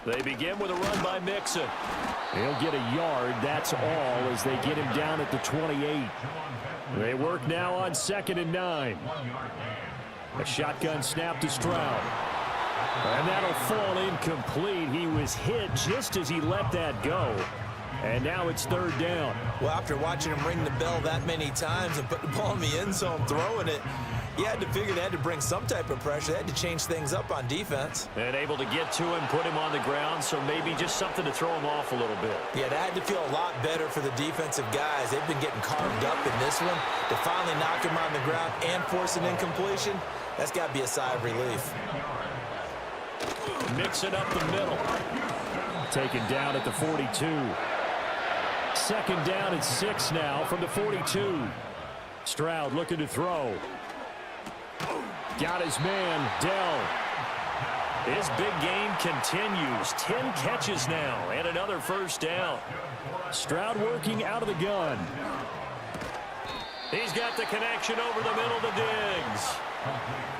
They begin with a run by Mixon. He'll get a yard, that's all, as they get him down at the 28. They work now on 2nd and 9. A shotgun snap to Stroud. And that'll fall incomplete. He was hit just as he let that go. And now it's 3rd down. Well, after watching him ring the bell that many times and put the ball in the end zone throwing it, you had to figure they had to bring some type of pressure. They had to change things up on defense. And able to get to him, put him on the ground, so maybe just something to throw him off a little bit. Yeah, that had to feel a lot better for the defensive guys. They've been getting carved up in this one. To finally knock him on the ground and force an incompletion, that's got to be a sigh of relief. Mix it up the middle. Taken down at the 42. 2nd down and 6 now from the 42. Stroud looking to throw. Got his man, Dell. His big game continues. 10 catches now and another 1st down. Stroud working out of the gun. He's got the connection over the middle to Diggs.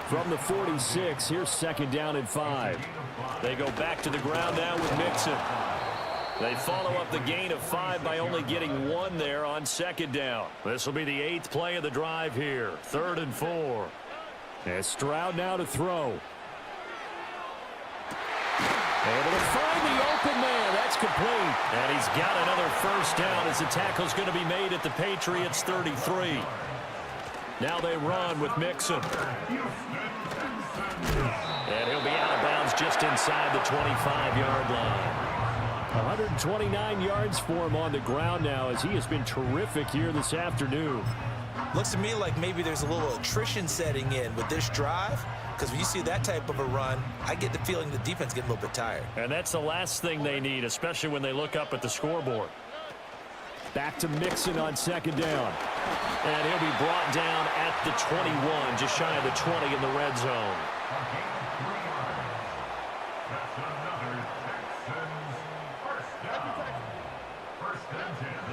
From the 46, here's 2nd down and 5. They go back to the ground now with Mixon. They follow up the gain of 5 by only getting 1 there on 2nd down. This will be the 8th play of the drive here. 3rd and 4. And Stroud now to throw. Able to find the open man. That's complete. And he's got another 1st down as the tackle's going to be made at the Patriots 33. Now they run with Mixon. And he'll be out of bounds just inside the 25-yard line. 129 yards for him on the ground now as he has been terrific here this afternoon. Looks to me like maybe there's a little attrition setting in with this drive, because when you see that type of a run, I get the feeling the defense getting a little bit tired. And that's the last thing they need, especially when they look up at the scoreboard. Back to Mixon on 2nd down. And he'll be brought down at the 21, just shy of the 20 in the red zone.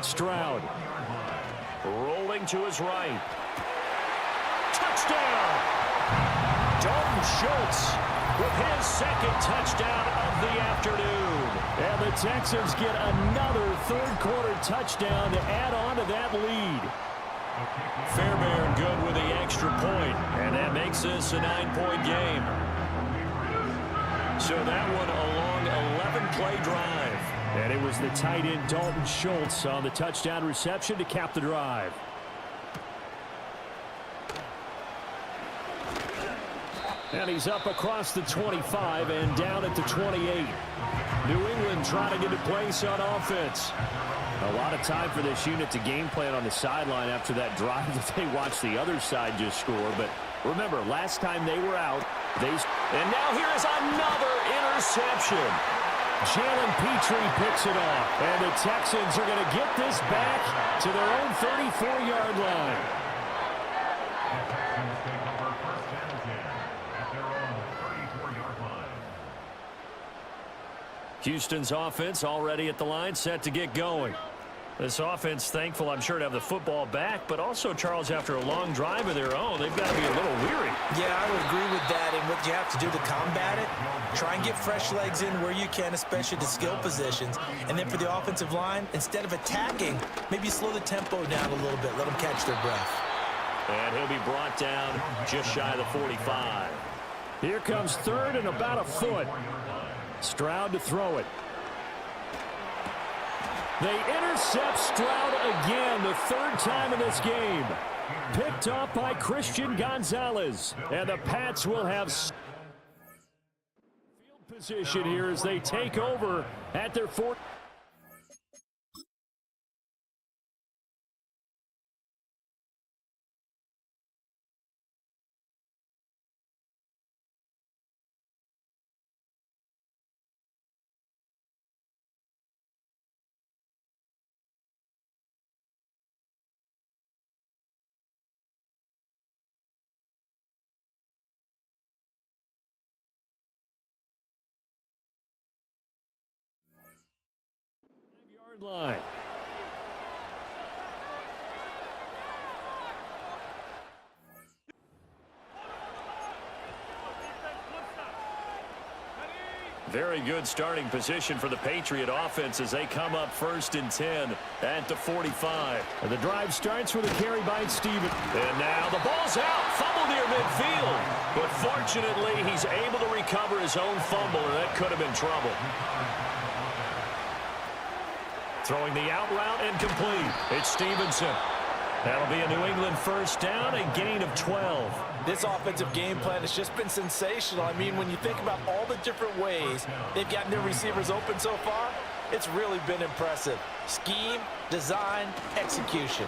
Stroud rolling to his right. Touchdown! Dalton Schultz with his second touchdown of the afternoon. And the Texans get another third-quarter touchdown to add on to that lead. Fairbairn good with the extra point, and that makes this a 9-point game. So that one a long 11-play drive. And it was the tight end Dalton Schultz on the touchdown reception to cap the drive. And he's up across the 25 and down at the 28. New England trying to get a place on offense. A lot of time for this unit to game plan on the sideline after that drive that they watched the other side just score. But remember, last time they were out, and now here is another interception. Jalen Petrie picks it off, and the Texans are going to get this back to their own 34-yard line. Houston's offense already at the line, set to get going. This offense thankful, I'm sure, to have the football back, but also, Charles, after a long drive of their own, they've got to be a little weary. Yeah, I would agree with that, and what you have to do to combat it, try and get fresh legs in where you can, especially the skill positions. And then for the offensive line, instead of attacking, maybe slow the tempo down a little bit, let them catch their breath. And he'll be brought down just shy of the 45. Here comes third and about a foot. Stroud to throw it. They intercept Stroud again, the third time in this game. Picked off by Christian Gonzalez. And the Pats will have field position here as they take over at their 4th. Line. Very good starting position for the Patriot offense as they come up 1st and 10 at the 45. And the drive starts with a carry by Steven. And now the ball's out. Fumble near midfield. But fortunately, he's able to recover his own fumble, and that could have been trouble. Throwing the out route and complete. It's Stevenson. That'll be a New England first down, a gain of 12. This offensive game plan has just been sensational. I mean, when you think about all the different ways they've gotten their receivers open so far, it's really been impressive. Scheme, design, execution.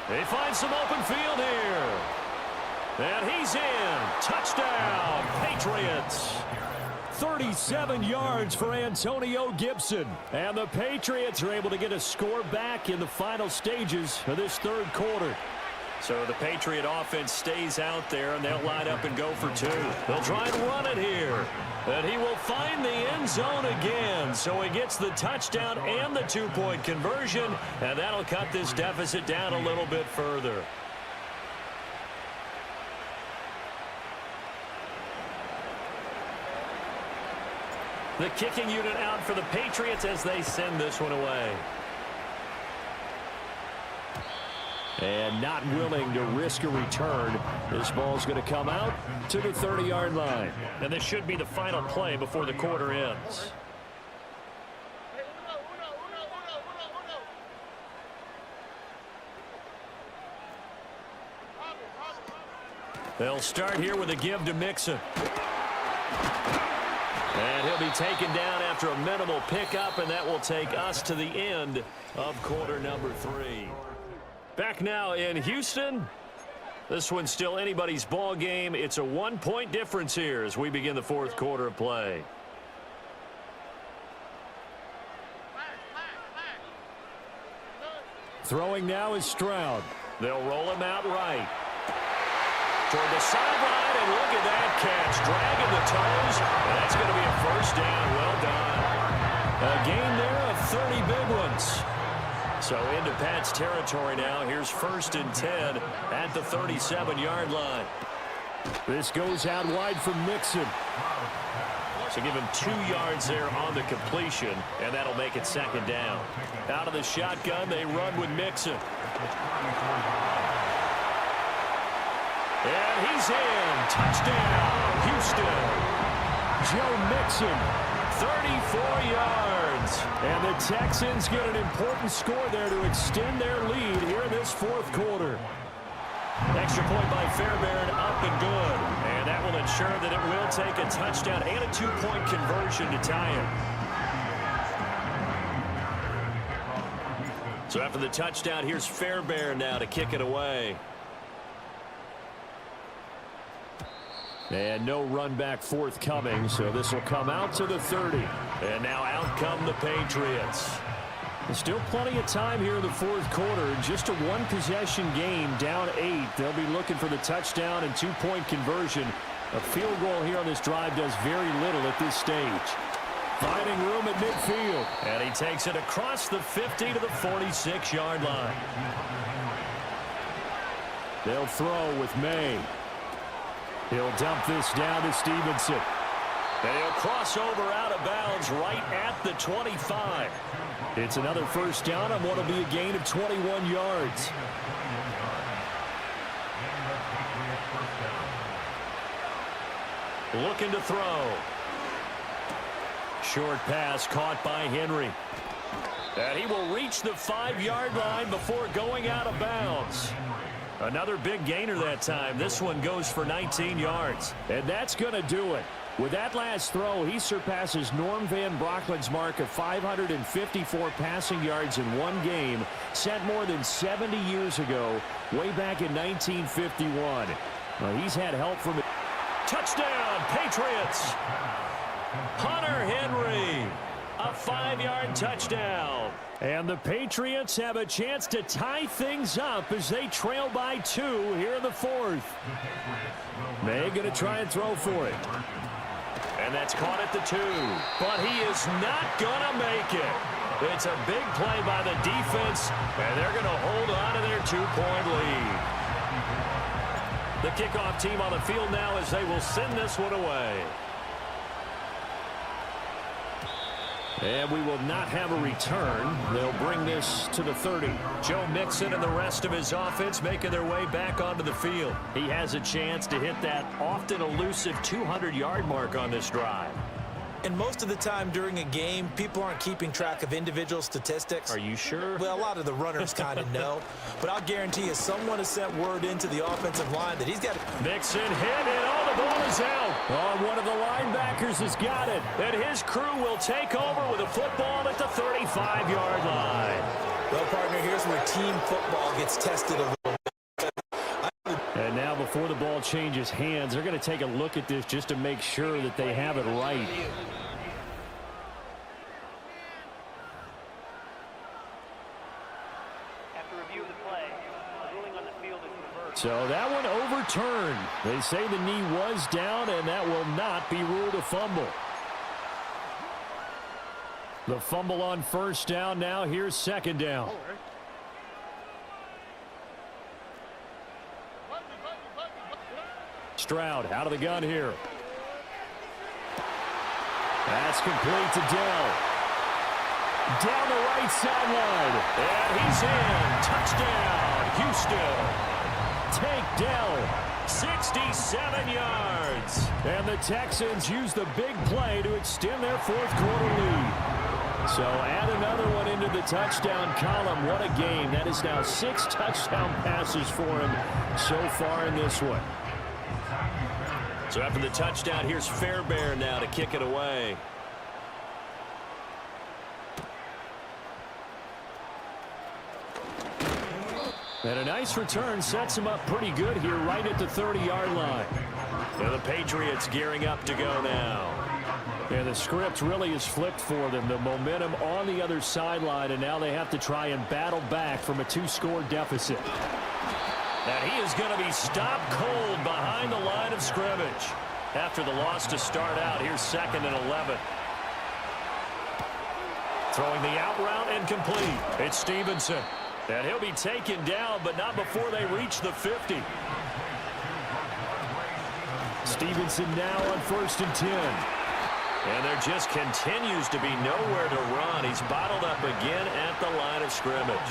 They find some open field here. And he's in. Touchdown, Patriots. 37 yards for Antonio Gibson. And the Patriots are able to get a score back in the final stages of this third quarter. So the Patriot offense stays out there, and they'll line up and go for 2. They'll try and run it here. And he will find the end zone again. So he gets the touchdown and the 2-point conversion, and that'll cut this deficit down a little bit further. The kicking unit out for the Patriots as they send this one away. And not willing to risk a return. This ball's going to come out to the 30-yard line. And this should be the final play before the quarter ends. They'll start here with a give to Mixon. And he'll be taken down after a minimal pickup, and that will take us to the end of quarter number 3. Back now in Houston. This one's still anybody's ball game. It's a 1-point difference here as we begin the 4th quarter of play. Throwing now is Stroud. They'll roll him out right. toward the sideline, and look at that catch. Dragging the toes, and that's going to be a first down. Well done. A gain there of 30 big ones. So into Pat's territory now. Here's 1st and 10 at the 37-yard line. This goes out wide from Mixon. So give him 2 yards there on the completion, and that'll make it 2nd down. Out of the shotgun, they run with Mixon. And he's in. Touchdown, Houston. Joe Mixon. 34 yards. And the Texans get an important score there to extend their lead here in this 4th quarter. Extra point by Fairbairn, up and good. And that will ensure that it will take a touchdown and a 2-point conversion to tie it. So after the touchdown, here's Fairbairn now to kick it away. And no run back forthcoming, so this will come out to the 30. And now out come the Patriots. There's still plenty of time here in the 4th quarter. Just a 1-possession game, down 8. They'll be looking for the touchdown and 2-point conversion. A field goal here on this drive does very little at this stage. Finding room at midfield. And he takes it across the 50 to the 46-yard line. They'll throw with May. He'll dump this down to Stevenson. And he'll cross over out of bounds right at the 25. It's another first down on what will be a gain of 21 yards. Looking to throw. Short pass caught by Henry. And he will reach the 5-yard line before going out of bounds. Another big gainer that time. This one goes for 19 yards. And that's going to do it. With that last throw, he surpasses Norm Van Brocklin's mark of 554 passing yards in one game, set more than 70 years ago, way back in 1951. Well, he's had help from it. Touchdown, Patriots! Hunter Henry, a 5-yard touchdown. And the Patriots have a chance to tie things up as they trail by 2 here in the 4th. May going to try and throw for it. And that's caught at the 2. But he is not going to make it. It's a big play by the defense, and they're going to hold on to their 2-point lead. The kickoff team on the field now as they will send this one away. And we will not have a return. They'll bring this to the 30. Joe Mixon and the rest of his offense making their way back onto the field. He has a chance to hit that often elusive 200-yard mark on this drive. And most of the time during a game, people aren't keeping track of individual statistics. Are you sure? Well, a lot of the runners kind of know. But I'll guarantee you someone has sent word into the offensive line that he's got to... Mixon hit, and all the ball is out. Oh, one of the linebackers has got it. And his crew will take over with a football at the 35-yard line. Well, partner, here's where team football gets tested a little bit. And now before the ball changes hands, they're going to take a look at this just to make sure that they have it right. After review of the play, a ruling on the field is reversed. So that one overturned. They say the knee was down, and that will not be ruled a fumble. The fumble on first down. Now here's second down. Stroud out of the gun here. That's complete to Dell. Down the right sideline. And he's in. Touchdown, Houston. Take Dell. 67 yards. And the Texans use the big play to extend their 4th quarter lead. So add another one into the touchdown column. What a game. That is now 6 touchdown passes for him so far in this one. So after the touchdown, here's Fairbairn now to kick it away. And a nice return sets him up pretty good here right at the 30-yard line. And the Patriots gearing up to go now. And the script really is flipped for them. The momentum on the other sideline, and now they have to try and battle back from a 2-score deficit. And he is going to be stopped cold behind the line of scrimmage. After the loss to start out, here's 2nd and 11. Throwing the out route and complete. It's Stevenson. And he'll be taken down, but not before they reach the 50. Stevenson now on 1st and 10. And there just continues to be nowhere to run. He's bottled up again at the line of scrimmage.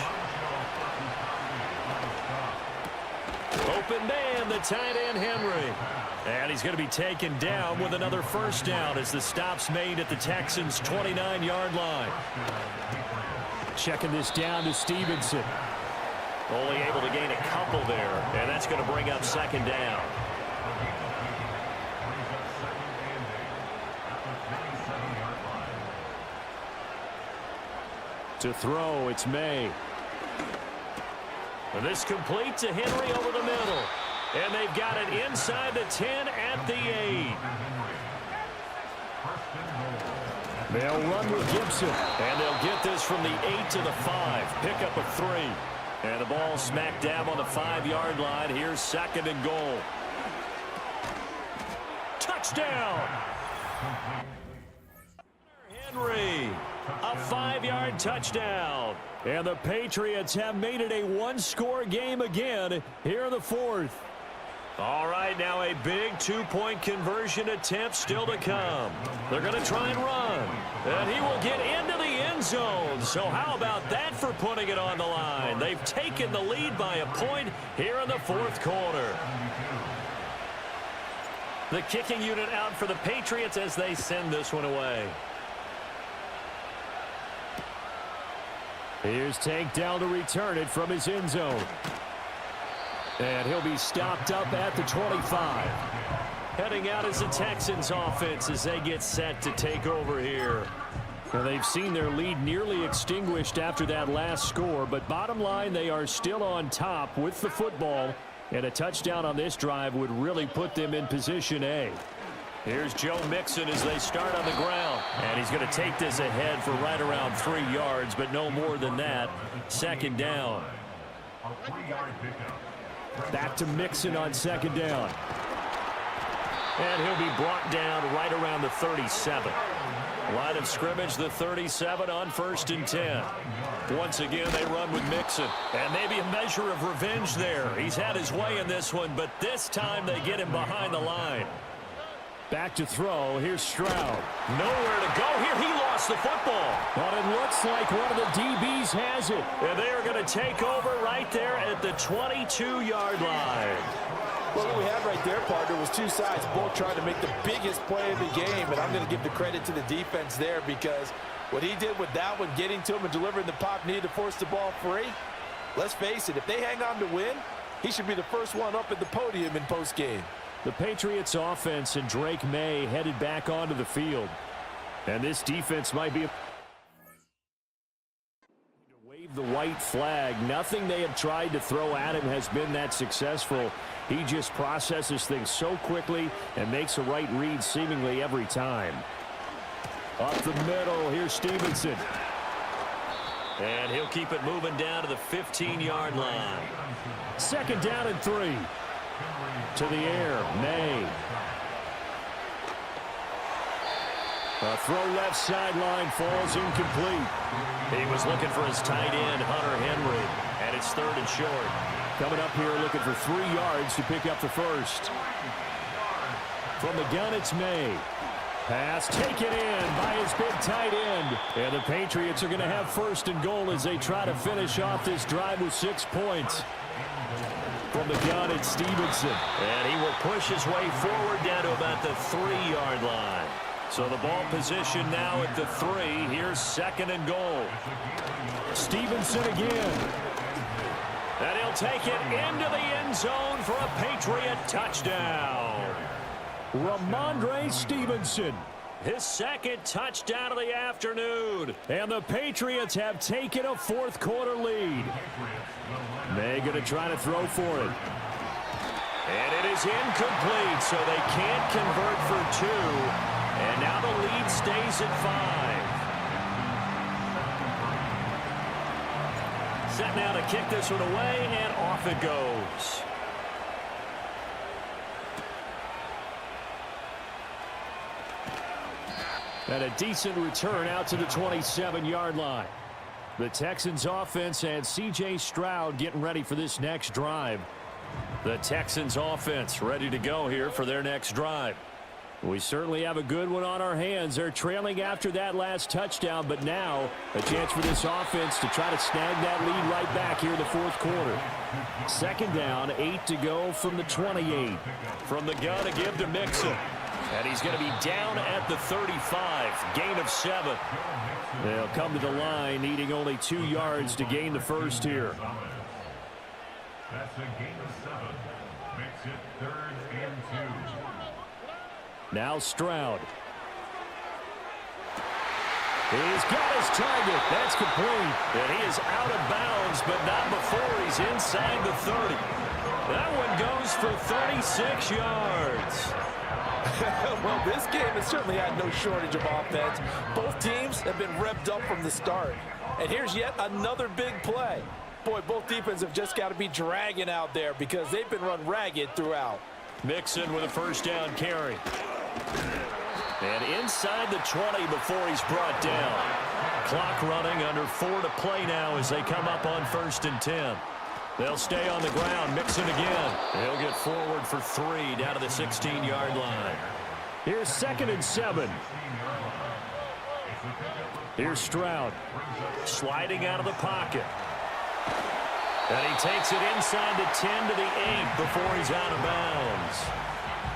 Open man, the tight end, Henry. And he's going to be taken down with another 1st down as the stop's made at the Texans' 29-yard line. Checking this down to Stevenson. Only able to gain a couple there, and that's going to bring up 2nd down. To throw, it's May. And this complete to Henry over the middle. And they've got it inside the 10 at the 8. They'll run with Gibson. And they'll get this from the 8 to the 5. Pick up a 3. And the ball smacked down on the 5-yard line. Here's 2nd and goal. Touchdown! Henry, a 5-yard touchdown. And the Patriots have made it a one-score game again here in the 4th. All right, now a big 2-point conversion attempt still to come. They're going to try and run. And he will get into the end zone. So how about that for putting it on the line? They've taken the lead by a point here in the 4th quarter. The kicking unit out for the Patriots as they send this one away. Here's Tank down to return it from his end zone. And he'll be stopped up at the 25. Heading out is the Texans offense as they get set to take over here. Well, they've seen their lead nearly extinguished after that last score, but bottom line, they are still on top with the football, and a touchdown on this drive would really put them in position A. Here's Joe Mixon as they start on the ground. And he's going to take this ahead for right around 3 yards, but no more than that. 2nd down. Back to Mixon on 2nd down. And he'll be brought down right around the 37. Line of scrimmage, the 37 on 1st and 10. Once again, they run with Mixon. And maybe a measure of revenge there. He's had his way in this one, but this time they get him behind the line. Back to throw. Here's Stroud. Nowhere to go here. He lost the football. But it looks like one of the DBs has it. And they are going to take over right there at the 22-yard line. Well, what we had right there, partner, was two sides, both trying to make the biggest play of the game. And I'm going to give the credit to the defense there because what he did with that one, getting to him and delivering the pop needed to force the ball free. Let's face it, if they hang on to win, he should be the first one up at the podium in postgame. The Patriots offense and Drake May headed back onto the field. And this defense might be to wave the white flag. Nothing they have tried to throw at him has been that successful. He just processes things so quickly and makes a right read seemingly every time. Up the middle, here's Stevenson. And he'll keep it moving down to the 15-yard line. 2nd down and 3. To the air, May. A throw left sideline falls incomplete. He was looking for his tight end, Hunter Henry, and it's 3rd and short. Coming up here looking for 3 yards to pick up the 1st. From the gun, it's May. Pass taken in by his big tight end. And the Patriots are going to have 1st and goal as they try to finish off this drive with 6 points. From the gun, it's Stevenson. And he will push his way forward down to about the 3-yard line. So the ball position now at the 3. Here's 2nd and goal. Stevenson again. And he'll take it into the end zone for a Patriot touchdown. Ramondre Stevenson. His 2nd touchdown of the afternoon. And the Patriots have taken a 4th quarter lead. They're going to try to throw for it. And it is incomplete, so they can't convert for 2. And now the lead stays at 5. Set now to kick this one away, and off it goes. And a decent return out to the 27-yard line. The Texans offense and C.J. Stroud getting ready for this next drive. The Texans offense ready to go here for their next drive. We certainly have a good one on our hands. They're trailing after that last touchdown, but now a chance for this offense to try to snag that lead right back here in the fourth quarter. Second down, 8 to go from the 28. From the gun to give to Mixon. And he's going to be down at the 35. Gain of 7. They'll come to the line needing only 2 yards to gain the first here. That's a gain of 7. Makes it 3rd and 2. Now Stroud. He's got his target. That's complete. And he is out of bounds, but not before he's inside the 30. That one goes for 36 yards. Well, this game has certainly had no shortage of offense. Both teams have been revved up from the start. And here's yet another big play. Boy, both defenses have just got to be dragging out there because they've been run ragged throughout. Mixon with a first down carry. And inside the 20 before he's brought down. Clock running, under 4 to play now as they come up on 1st and 10. They'll stay on the ground. Mixon again. He'll get forward for 3 down to the 16-yard line. Here's 2nd and 7. Here's Stroud. Sliding out of the pocket. And he takes it inside the 10 to the 8 before he's out of bounds.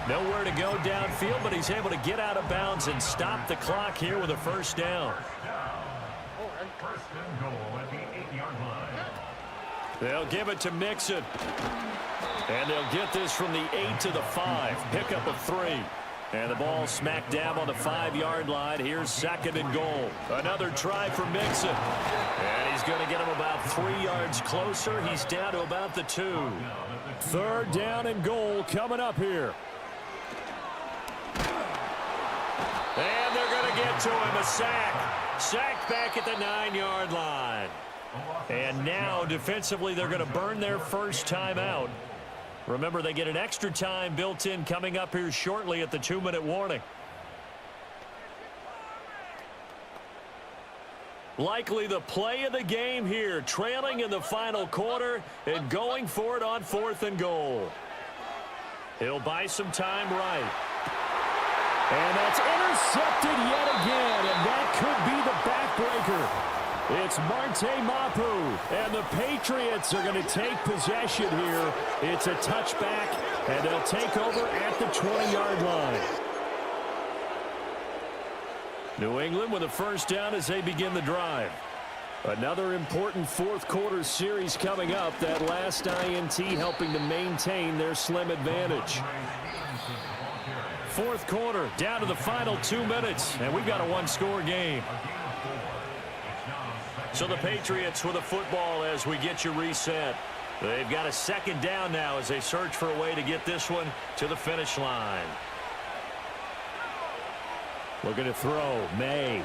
Nowhere to go downfield, but he's able to get out of bounds and stop the clock here with a first down. First and goal at the 8-yard line. They'll give it to Mixon. And they'll get this from the 8 to the 5. Pickup of 3. And the ball smack dab on the 5-yard line. Here's 2nd and goal. Another try for Mixon. And he's going to get him about 3 yards closer. He's down to about the 2. 3rd down and goal coming up here. And they're going to get to him. A sack. Sacked back at the 9-yard line. And now, defensively, they're going to burn their first timeout. Remember, they get an extra time built in coming up here shortly at the 2-minute warning. Likely the play of the game here, trailing in the final quarter and going for it on 4th and goal. He'll buy some time right. And that's intercepted yet again, and that could be the backbreaker. It's Marte Mapu, and the Patriots are going to take possession here. It's a touchback, and they'll take over at the 20-yard line. New England with a first down as they begin the drive. Another important fourth quarter series coming up. That last INT helping to maintain their slim advantage. Fourth quarter, down to the final 2 minutes, and we've got a one-score game. So the Patriots with a football as we get you reset. They've got a second down now as they search for a way to get this one to the finish line. Looking to throw, May.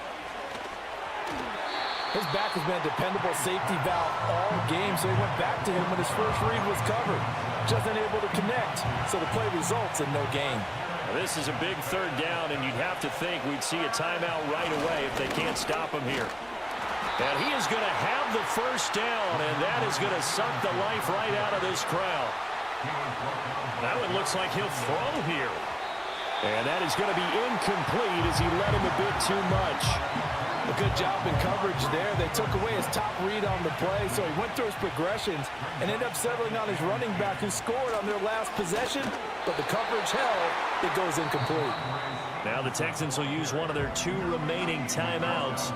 His back has been a dependable safety valve all game, so he went back to him when his first read was covered. Just unable to connect, so the play results in no gain. Now this is a big 3rd down, and you'd have to think we'd see a timeout right away if they can't stop him here. And he is going to have the first down, and that is going to suck the life right out of this crowd. That one looks like he'll throw here. And that is going to be incomplete as he led him a bit too much. A good job in coverage there. They took away his top read on the play, so he went through his progressions and ended up settling on his running back who scored on their last possession, but the coverage held. It goes incomplete. Now the Texans will use one of their 2 remaining timeouts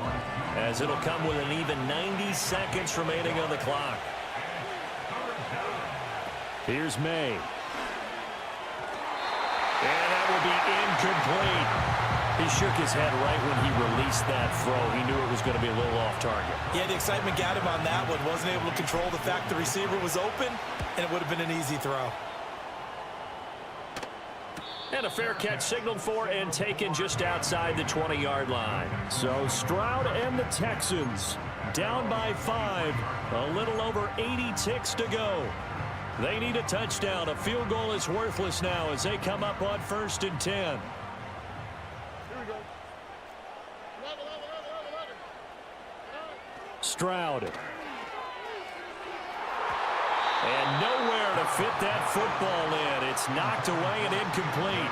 as it'll come with an even 90 seconds remaining on the clock. Here's May. And that will be incomplete. He shook his head right when he released that throw. He knew it was going to be a little off target. Yeah, the excitement got him on that one. Wasn't able to control the fact the receiver was open, and it would have been an easy throw. And a fair catch signaled for and taken just outside the 20-yard line. So Stroud and the Texans down by 5. A little over 80 ticks to go. They need a touchdown. A field goal is worthless now as they come up on 1st and 10. Here we go. Stroud. And nowhere to fit that football in. It's knocked away and incomplete.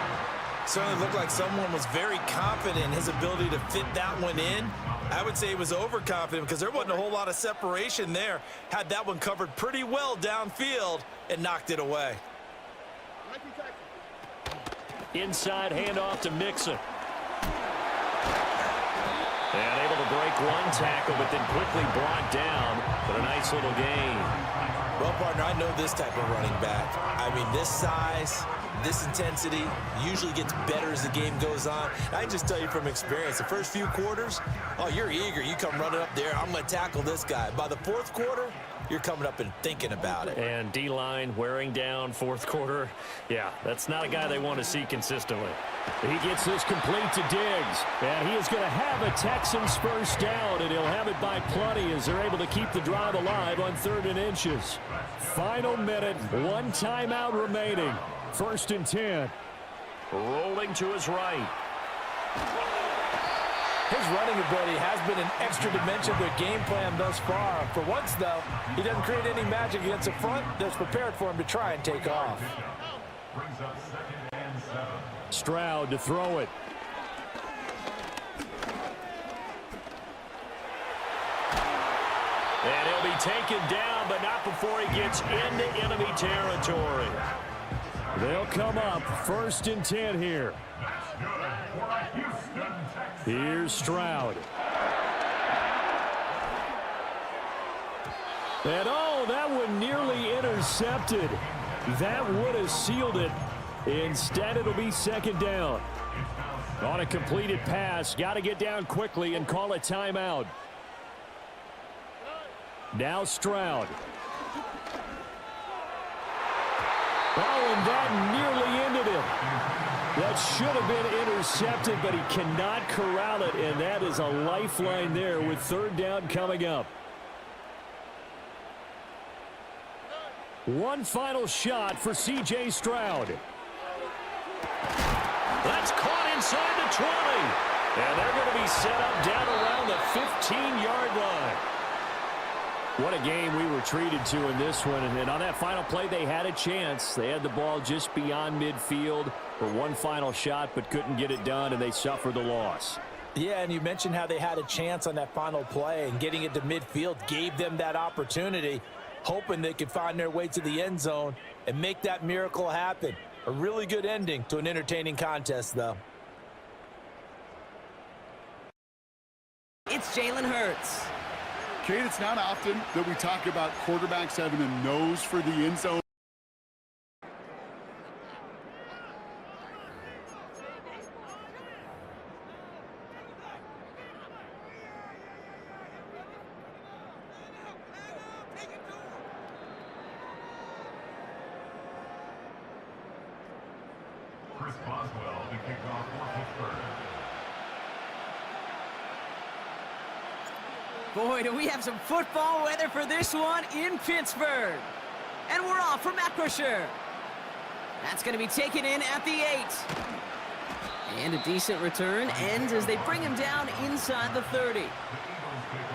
Certainly looked like someone was very confident in his ability to fit that one in. I would say he was overconfident because there wasn't a whole lot of separation there. Had that one covered pretty well downfield and knocked it away. Inside handoff to Mixon. And able to break one tackle, but then quickly brought down. But a nice little gain. Well, partner, I know this type of running back. I mean, this size, this intensity usually gets better as the game goes on. I just tell you from experience, the first few quarters, oh, you're eager. You come running up there, I'm going to tackle this guy. By the 4th quarter, you're coming up and thinking about it. And D-line wearing down 4th quarter. Yeah, that's not a guy they want to see consistently. He gets this complete to Diggs. And he is going to have a Texans first down, and he'll have it by plenty as they're able to keep the drive alive on 3rd and inches. Final minute, 1 timeout remaining. 1st and 10. Rolling to his right. His running ability has been an extra dimension to their game plan thus far. For once, though, he doesn't create any magic against the front that's prepared for him to try and take off. Brings up 2nd and 7. Stroud to throw it. And he'll be taken down, but not before he gets into enemy territory. They'll come up 1st and 10 here. Here's Stroud. And oh, that one nearly intercepted. That would have sealed it. Instead, it'll be 2nd down. On a completed pass, got to get down quickly and call a timeout. Now Stroud. Oh, and that nearly ended it. That should have been intercepted, but he cannot corral it, and that is a lifeline there with 3rd down coming up. One final shot for C.J. Stroud. That's caught inside the 20. And they're going to be set up down around the 15-yard line. What a game we were treated to in this one. And on that final play, they had a chance. They had the ball just beyond midfield for one final shot, but couldn't get it done, and they suffered the loss. Yeah, and you mentioned how they had a chance on that final play, and getting it to midfield gave them that opportunity, hoping they could find their way to the end zone and make that miracle happen. A really good ending to an entertaining contest, though. It's Jalen Hurts. Kate, it's not often that we talk about quarterbacks having a nose for the end zone. Chris Boswell to kick off for Pittsburgh. Boy, do we have some football weather for this one in Pittsburgh. And we're off for Matt Brasher. That's going to be taken in at the 8. And a decent return ends as they bring him down inside the 30.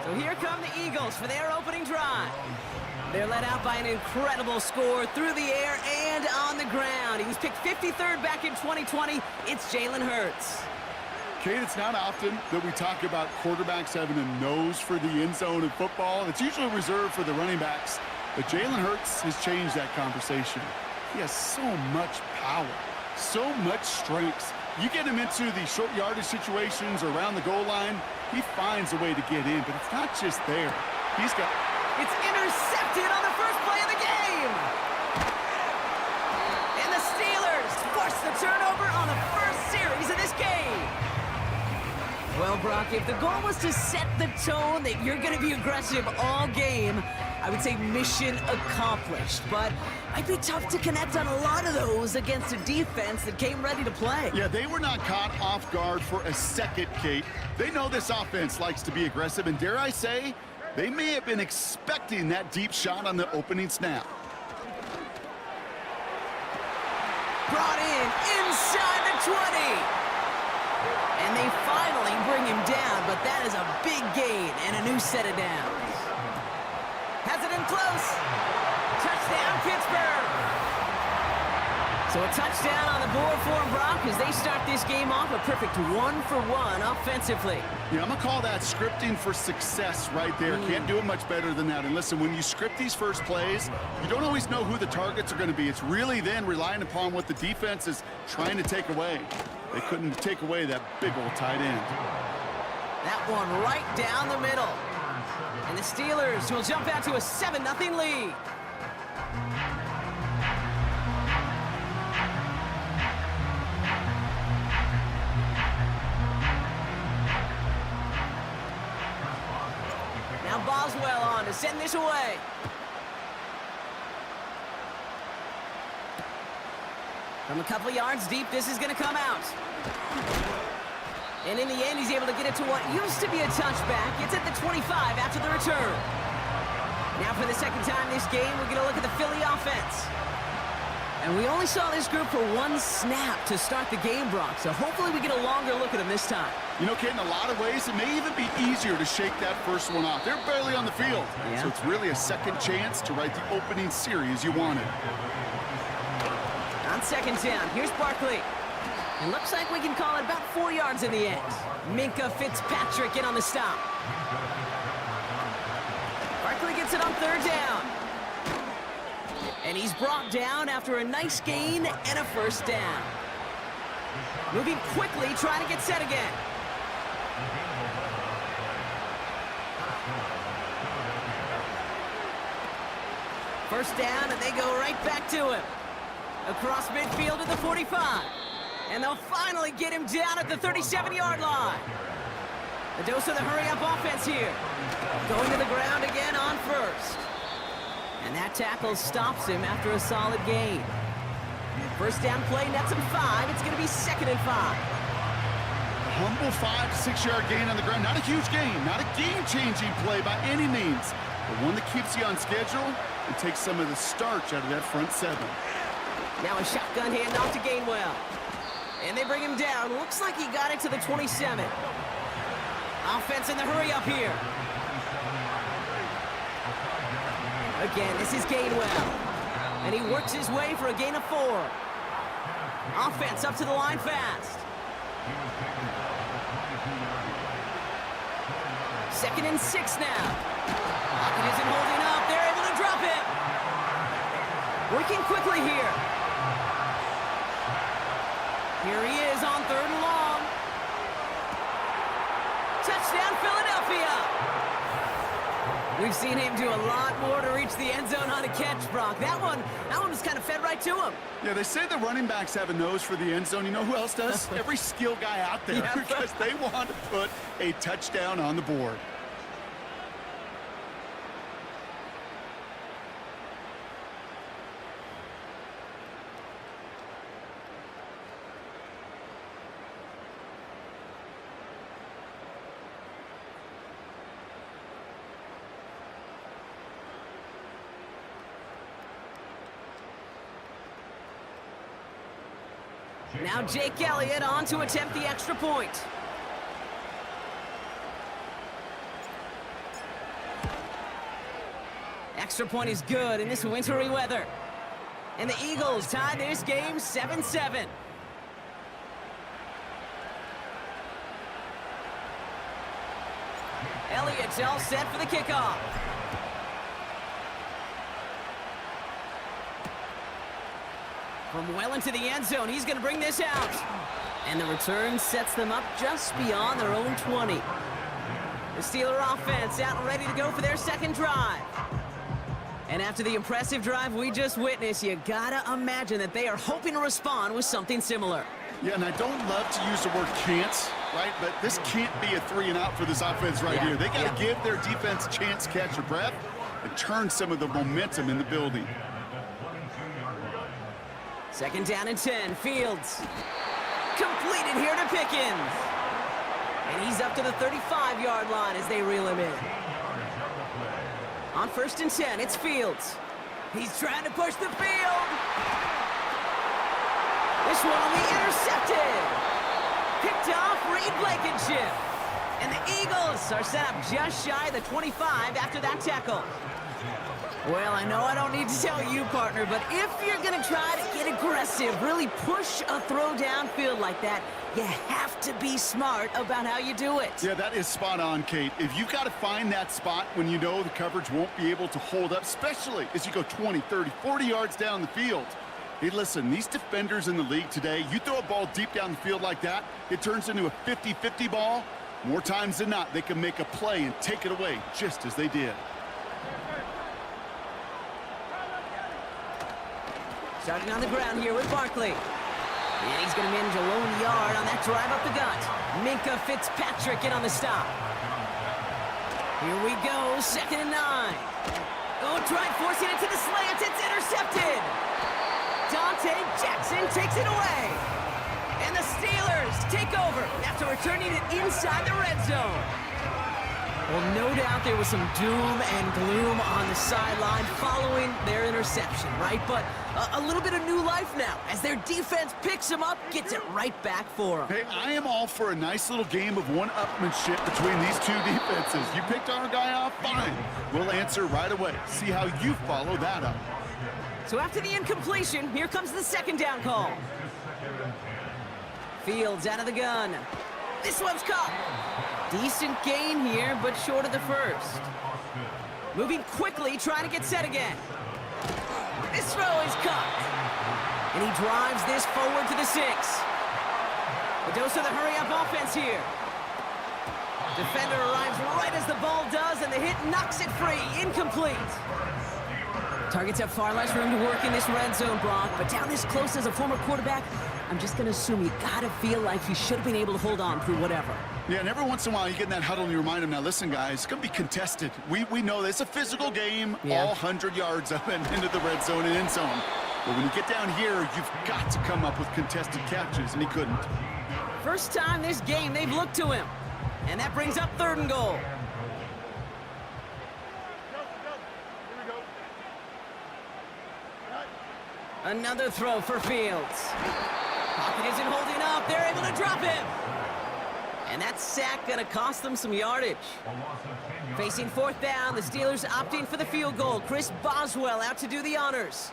So here come the Eagles for their opening drive. They're led out by an incredible score through the air and on the ground. He was picked 53rd back in 2020. It's Jalen Hurts. Kate, it's not often that we talk about quarterbacks having a nose for the end zone in football. It's usually reserved for the running backs. But Jalen Hurts has changed that conversation. He has so much power, so much strength. You get him into the short yardage situations or around the goal line, he finds a way to get in. But it's not just there. He's got... It's intercepted on the first play of the game. And the Steelers force the turnover on the first series of this game. Well, Brock, if the goal was to set the tone that you're going to be aggressive all game, I would say mission accomplished. But might be tough to connect on a lot of those against a defense that came ready to play. Yeah, they were not caught off guard for a second, Kate. They know this offense likes to be aggressive, and dare I say, They may have been expecting that deep shot on the opening snap. Brought in inside the 20. And they finally bring him down, but that is a big gain and a new set of downs. Has it in close. Touchdown, Pittsburgh. So a touchdown on the board for them, Brock, as they start this game off a perfect 1-for-1 offensively. Yeah, I'm going to call that scripting for success right there. Can't do it much better than that. And listen, when you script these first plays, you don't always know who the targets are going to be. It's really then relying upon what the defense is trying to take away. They couldn't take away that big old tight end. That one right down the middle. And the Steelers will jump out to a 7-0 lead. Now Boswell on to send this away. From a couple yards deep, this is going to come out. And in the end, he's able to get it to what used to be a touchback. It's at the 25 after the return. Now for the second time this game, we're going to look at the Philly offense. And we only saw this group for one snap to start the game, Brock. So hopefully we get a longer look at them this time. You know, Kate, in a lot of ways, it may even be easier to shake that first one off. They're barely on the field. Yeah. So it's really a second chance to write the opening series you wanted. On second down, here's Barkley. It looks like we can call it about 4 yards in the end. Minka Fitzpatrick in on the stop. Barkley gets it on third down. And he's brought down after a nice gain and a first down. Moving quickly, trying to get set again. First down, and they go right back to him. Across midfield to the 45. And they'll finally get him down at the 37-yard line. A dose of the hurry-up offense here. Going to the ground again on first. And that tackle stops him after a solid gain. First down play, nets him 5. It's going to be 2nd and 5. A humble 5 to 6 yard gain on the ground. Not a huge gain, not a game-changing play by any means, but one that keeps you on schedule and takes some of the starch out of that front 7. Now a shotgun handoff to Gainwell. And they bring him down. Looks like he got it to the 27. Offense in the hurry-up here. Again, this is Gainwell. And he works his way for a gain of 4. Offense up to the line fast. 2nd and 6 now. Lockett isn't holding up. They're able to drop it. Working quickly here. Here he is on 3rd and long. Touchdown, Philadelphia. We've seen him do a lot more to reach the end zone on a catch, Brock. That one was kind of fed right to him. Yeah, they say the running backs have a nose for the end zone. You know who else does? Every skill guy out there, Yeah. because they want to put a touchdown on the board. Now Jake Elliott on to attempt the extra point. Extra point is good in this wintry weather. And the Eagles tie this game 7-7. Elliott's all set for the kickoff. From well into the end zone, he's going to bring this out. And the return sets them up just beyond their own 20. The Steeler offense out and ready to go for their second drive. And after the impressive drive we just witnessed, you gotta imagine that they are hoping to respond with something similar. Yeah, and I don't love to use the word can't, right? But this can't be a 3-and-out for this offense right here. They got to give their defense a chance to catch their breath and turn some of the momentum in the building. 2nd down and 10. Fields. Completed here to Pickens. And he's up to the 35-yard line as they reel him in. On 1st and 10, it's Fields. He's trying to push the field. This one will be intercepted. Picked off Reed Blankenship. And the Eagles are set up just shy of the 25 after that tackle. Well, I know I don't need to tell you, partner, but if you're going to try to get aggressive, really push a throw downfield like that, you have to be smart about how you do it. Yeah, that is spot on, Kate. If you've got to find that spot when you know the coverage won't be able to hold up, especially as you go 20, 30, 40 yards down the field. Hey, listen, these defenders in the league today, you throw a ball deep down the field like that, it turns into a 50-50 ball. More times than not, they can make a play and take it away just as they did. Starting on the ground here with Barkley. And he's going to manage a lone yard on that drive up the gut. Minkah Fitzpatrick in on the stop. Here we go, 2nd and 9. Oh, try forcing it to the slant. It's intercepted. Dante Jackson takes it away. And the Steelers take over after returning it inside the red zone. Well, no doubt there was some doom and gloom on the sideline following their interception, right? But a little bit of new life now as their defense picks them up, gets it right back for them. Hey, I am all for a nice little game of one-upmanship between these two defenses. You picked our guy off, fine. We'll answer right away. See how you follow that up. So after the incompletion, here comes the 2nd down call. Fields out of the gun. This one's caught. Decent gain here, but short of the first. Moving quickly, trying to get set again. This throw is caught. And he drives this forward to the 6. A dose of the hurry-up offense here. Defender arrives right as the ball does, and the hit knocks it free. Incomplete. Targets have far less room to work in this red zone, Brock, but down this close as a former quarterback, I'm just going to assume you got to feel like he should have been able to hold on through whatever. Yeah, and every once in a while you get in that huddle and you remind him, now listen, guys, it's going to be contested. We know this. It's a physical game, all 100 yards up and into the red zone and end zone. But when you get down here, you've got to come up with contested catches, and he couldn't. First time this game they've looked to him. And that brings up 3rd and goal. Another throw for Fields. Pocket isn't holding up. They're able to drop him. And that sack going to cost them some yardage. Facing 4th down, the Steelers opting for the field goal. Chris Boswell out to do the honors.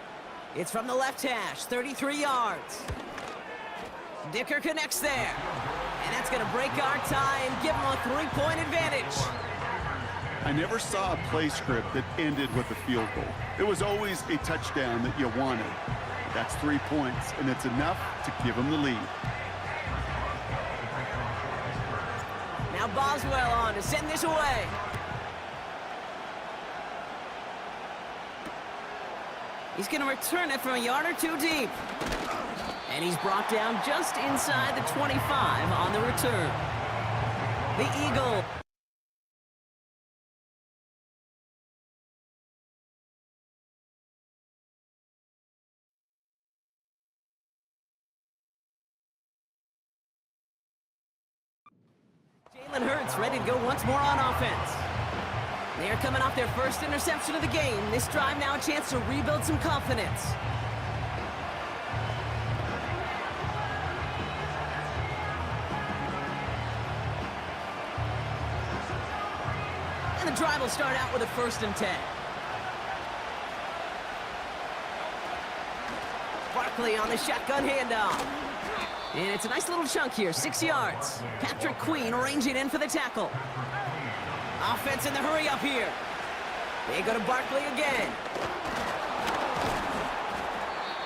It's from the left hash, 33 yards. Dicker connects there. And that's going to break our tie and give them a 3-point advantage. I never saw a play script that ended with a field goal. It was always a touchdown that you wanted. That's 3 points, and it's enough to give them the lead. Now Boswell on to send this away. He's going to return it from a yard or 2 deep. And he's brought down just inside the 25 on the return. The Eagle. Jalen Hurts ready to go once more on offense. They are coming off their first interception of the game. This drive now a chance to rebuild some confidence. And the drive will start out with a 1st and 10. Barkley on the shotgun handoff. And it's a nice little chunk here, 6 yards. Patrick Queen arranging in for the tackle. Offense in the hurry up here. They go to Barkley again.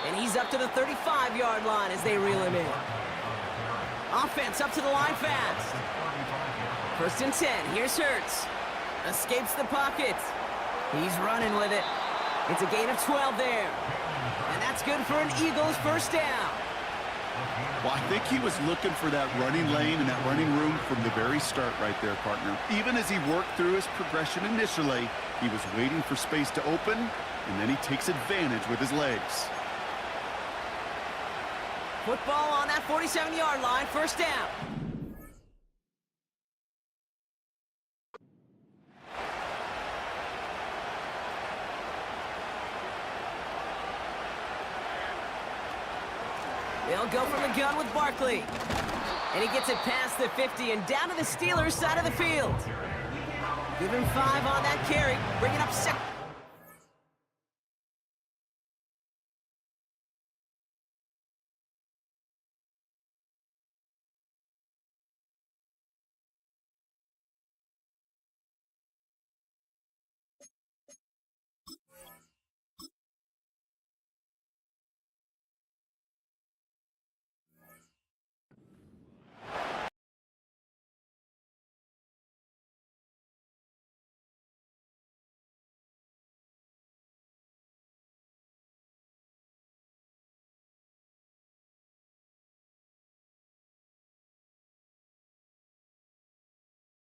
And he's up to the 35-yard line as they reel him in. Offense up to the line fast. 1st and 10, here's Hurts. Escapes the pocket. He's running with it. It's a gain of 12 there. And that's good for an Eagles 1st down. Well, I think he was looking for that running lane and that running room from the very start right there, partner. Even as he worked through his progression initially, he was waiting for space to open, and then he takes advantage with his legs. Football on that 47-yard line, 1st down. They'll go from the gun with Barkley. And he gets it past the 50 and down to the Steelers' side of the field. Give him 5 on that carry. Bring it up second.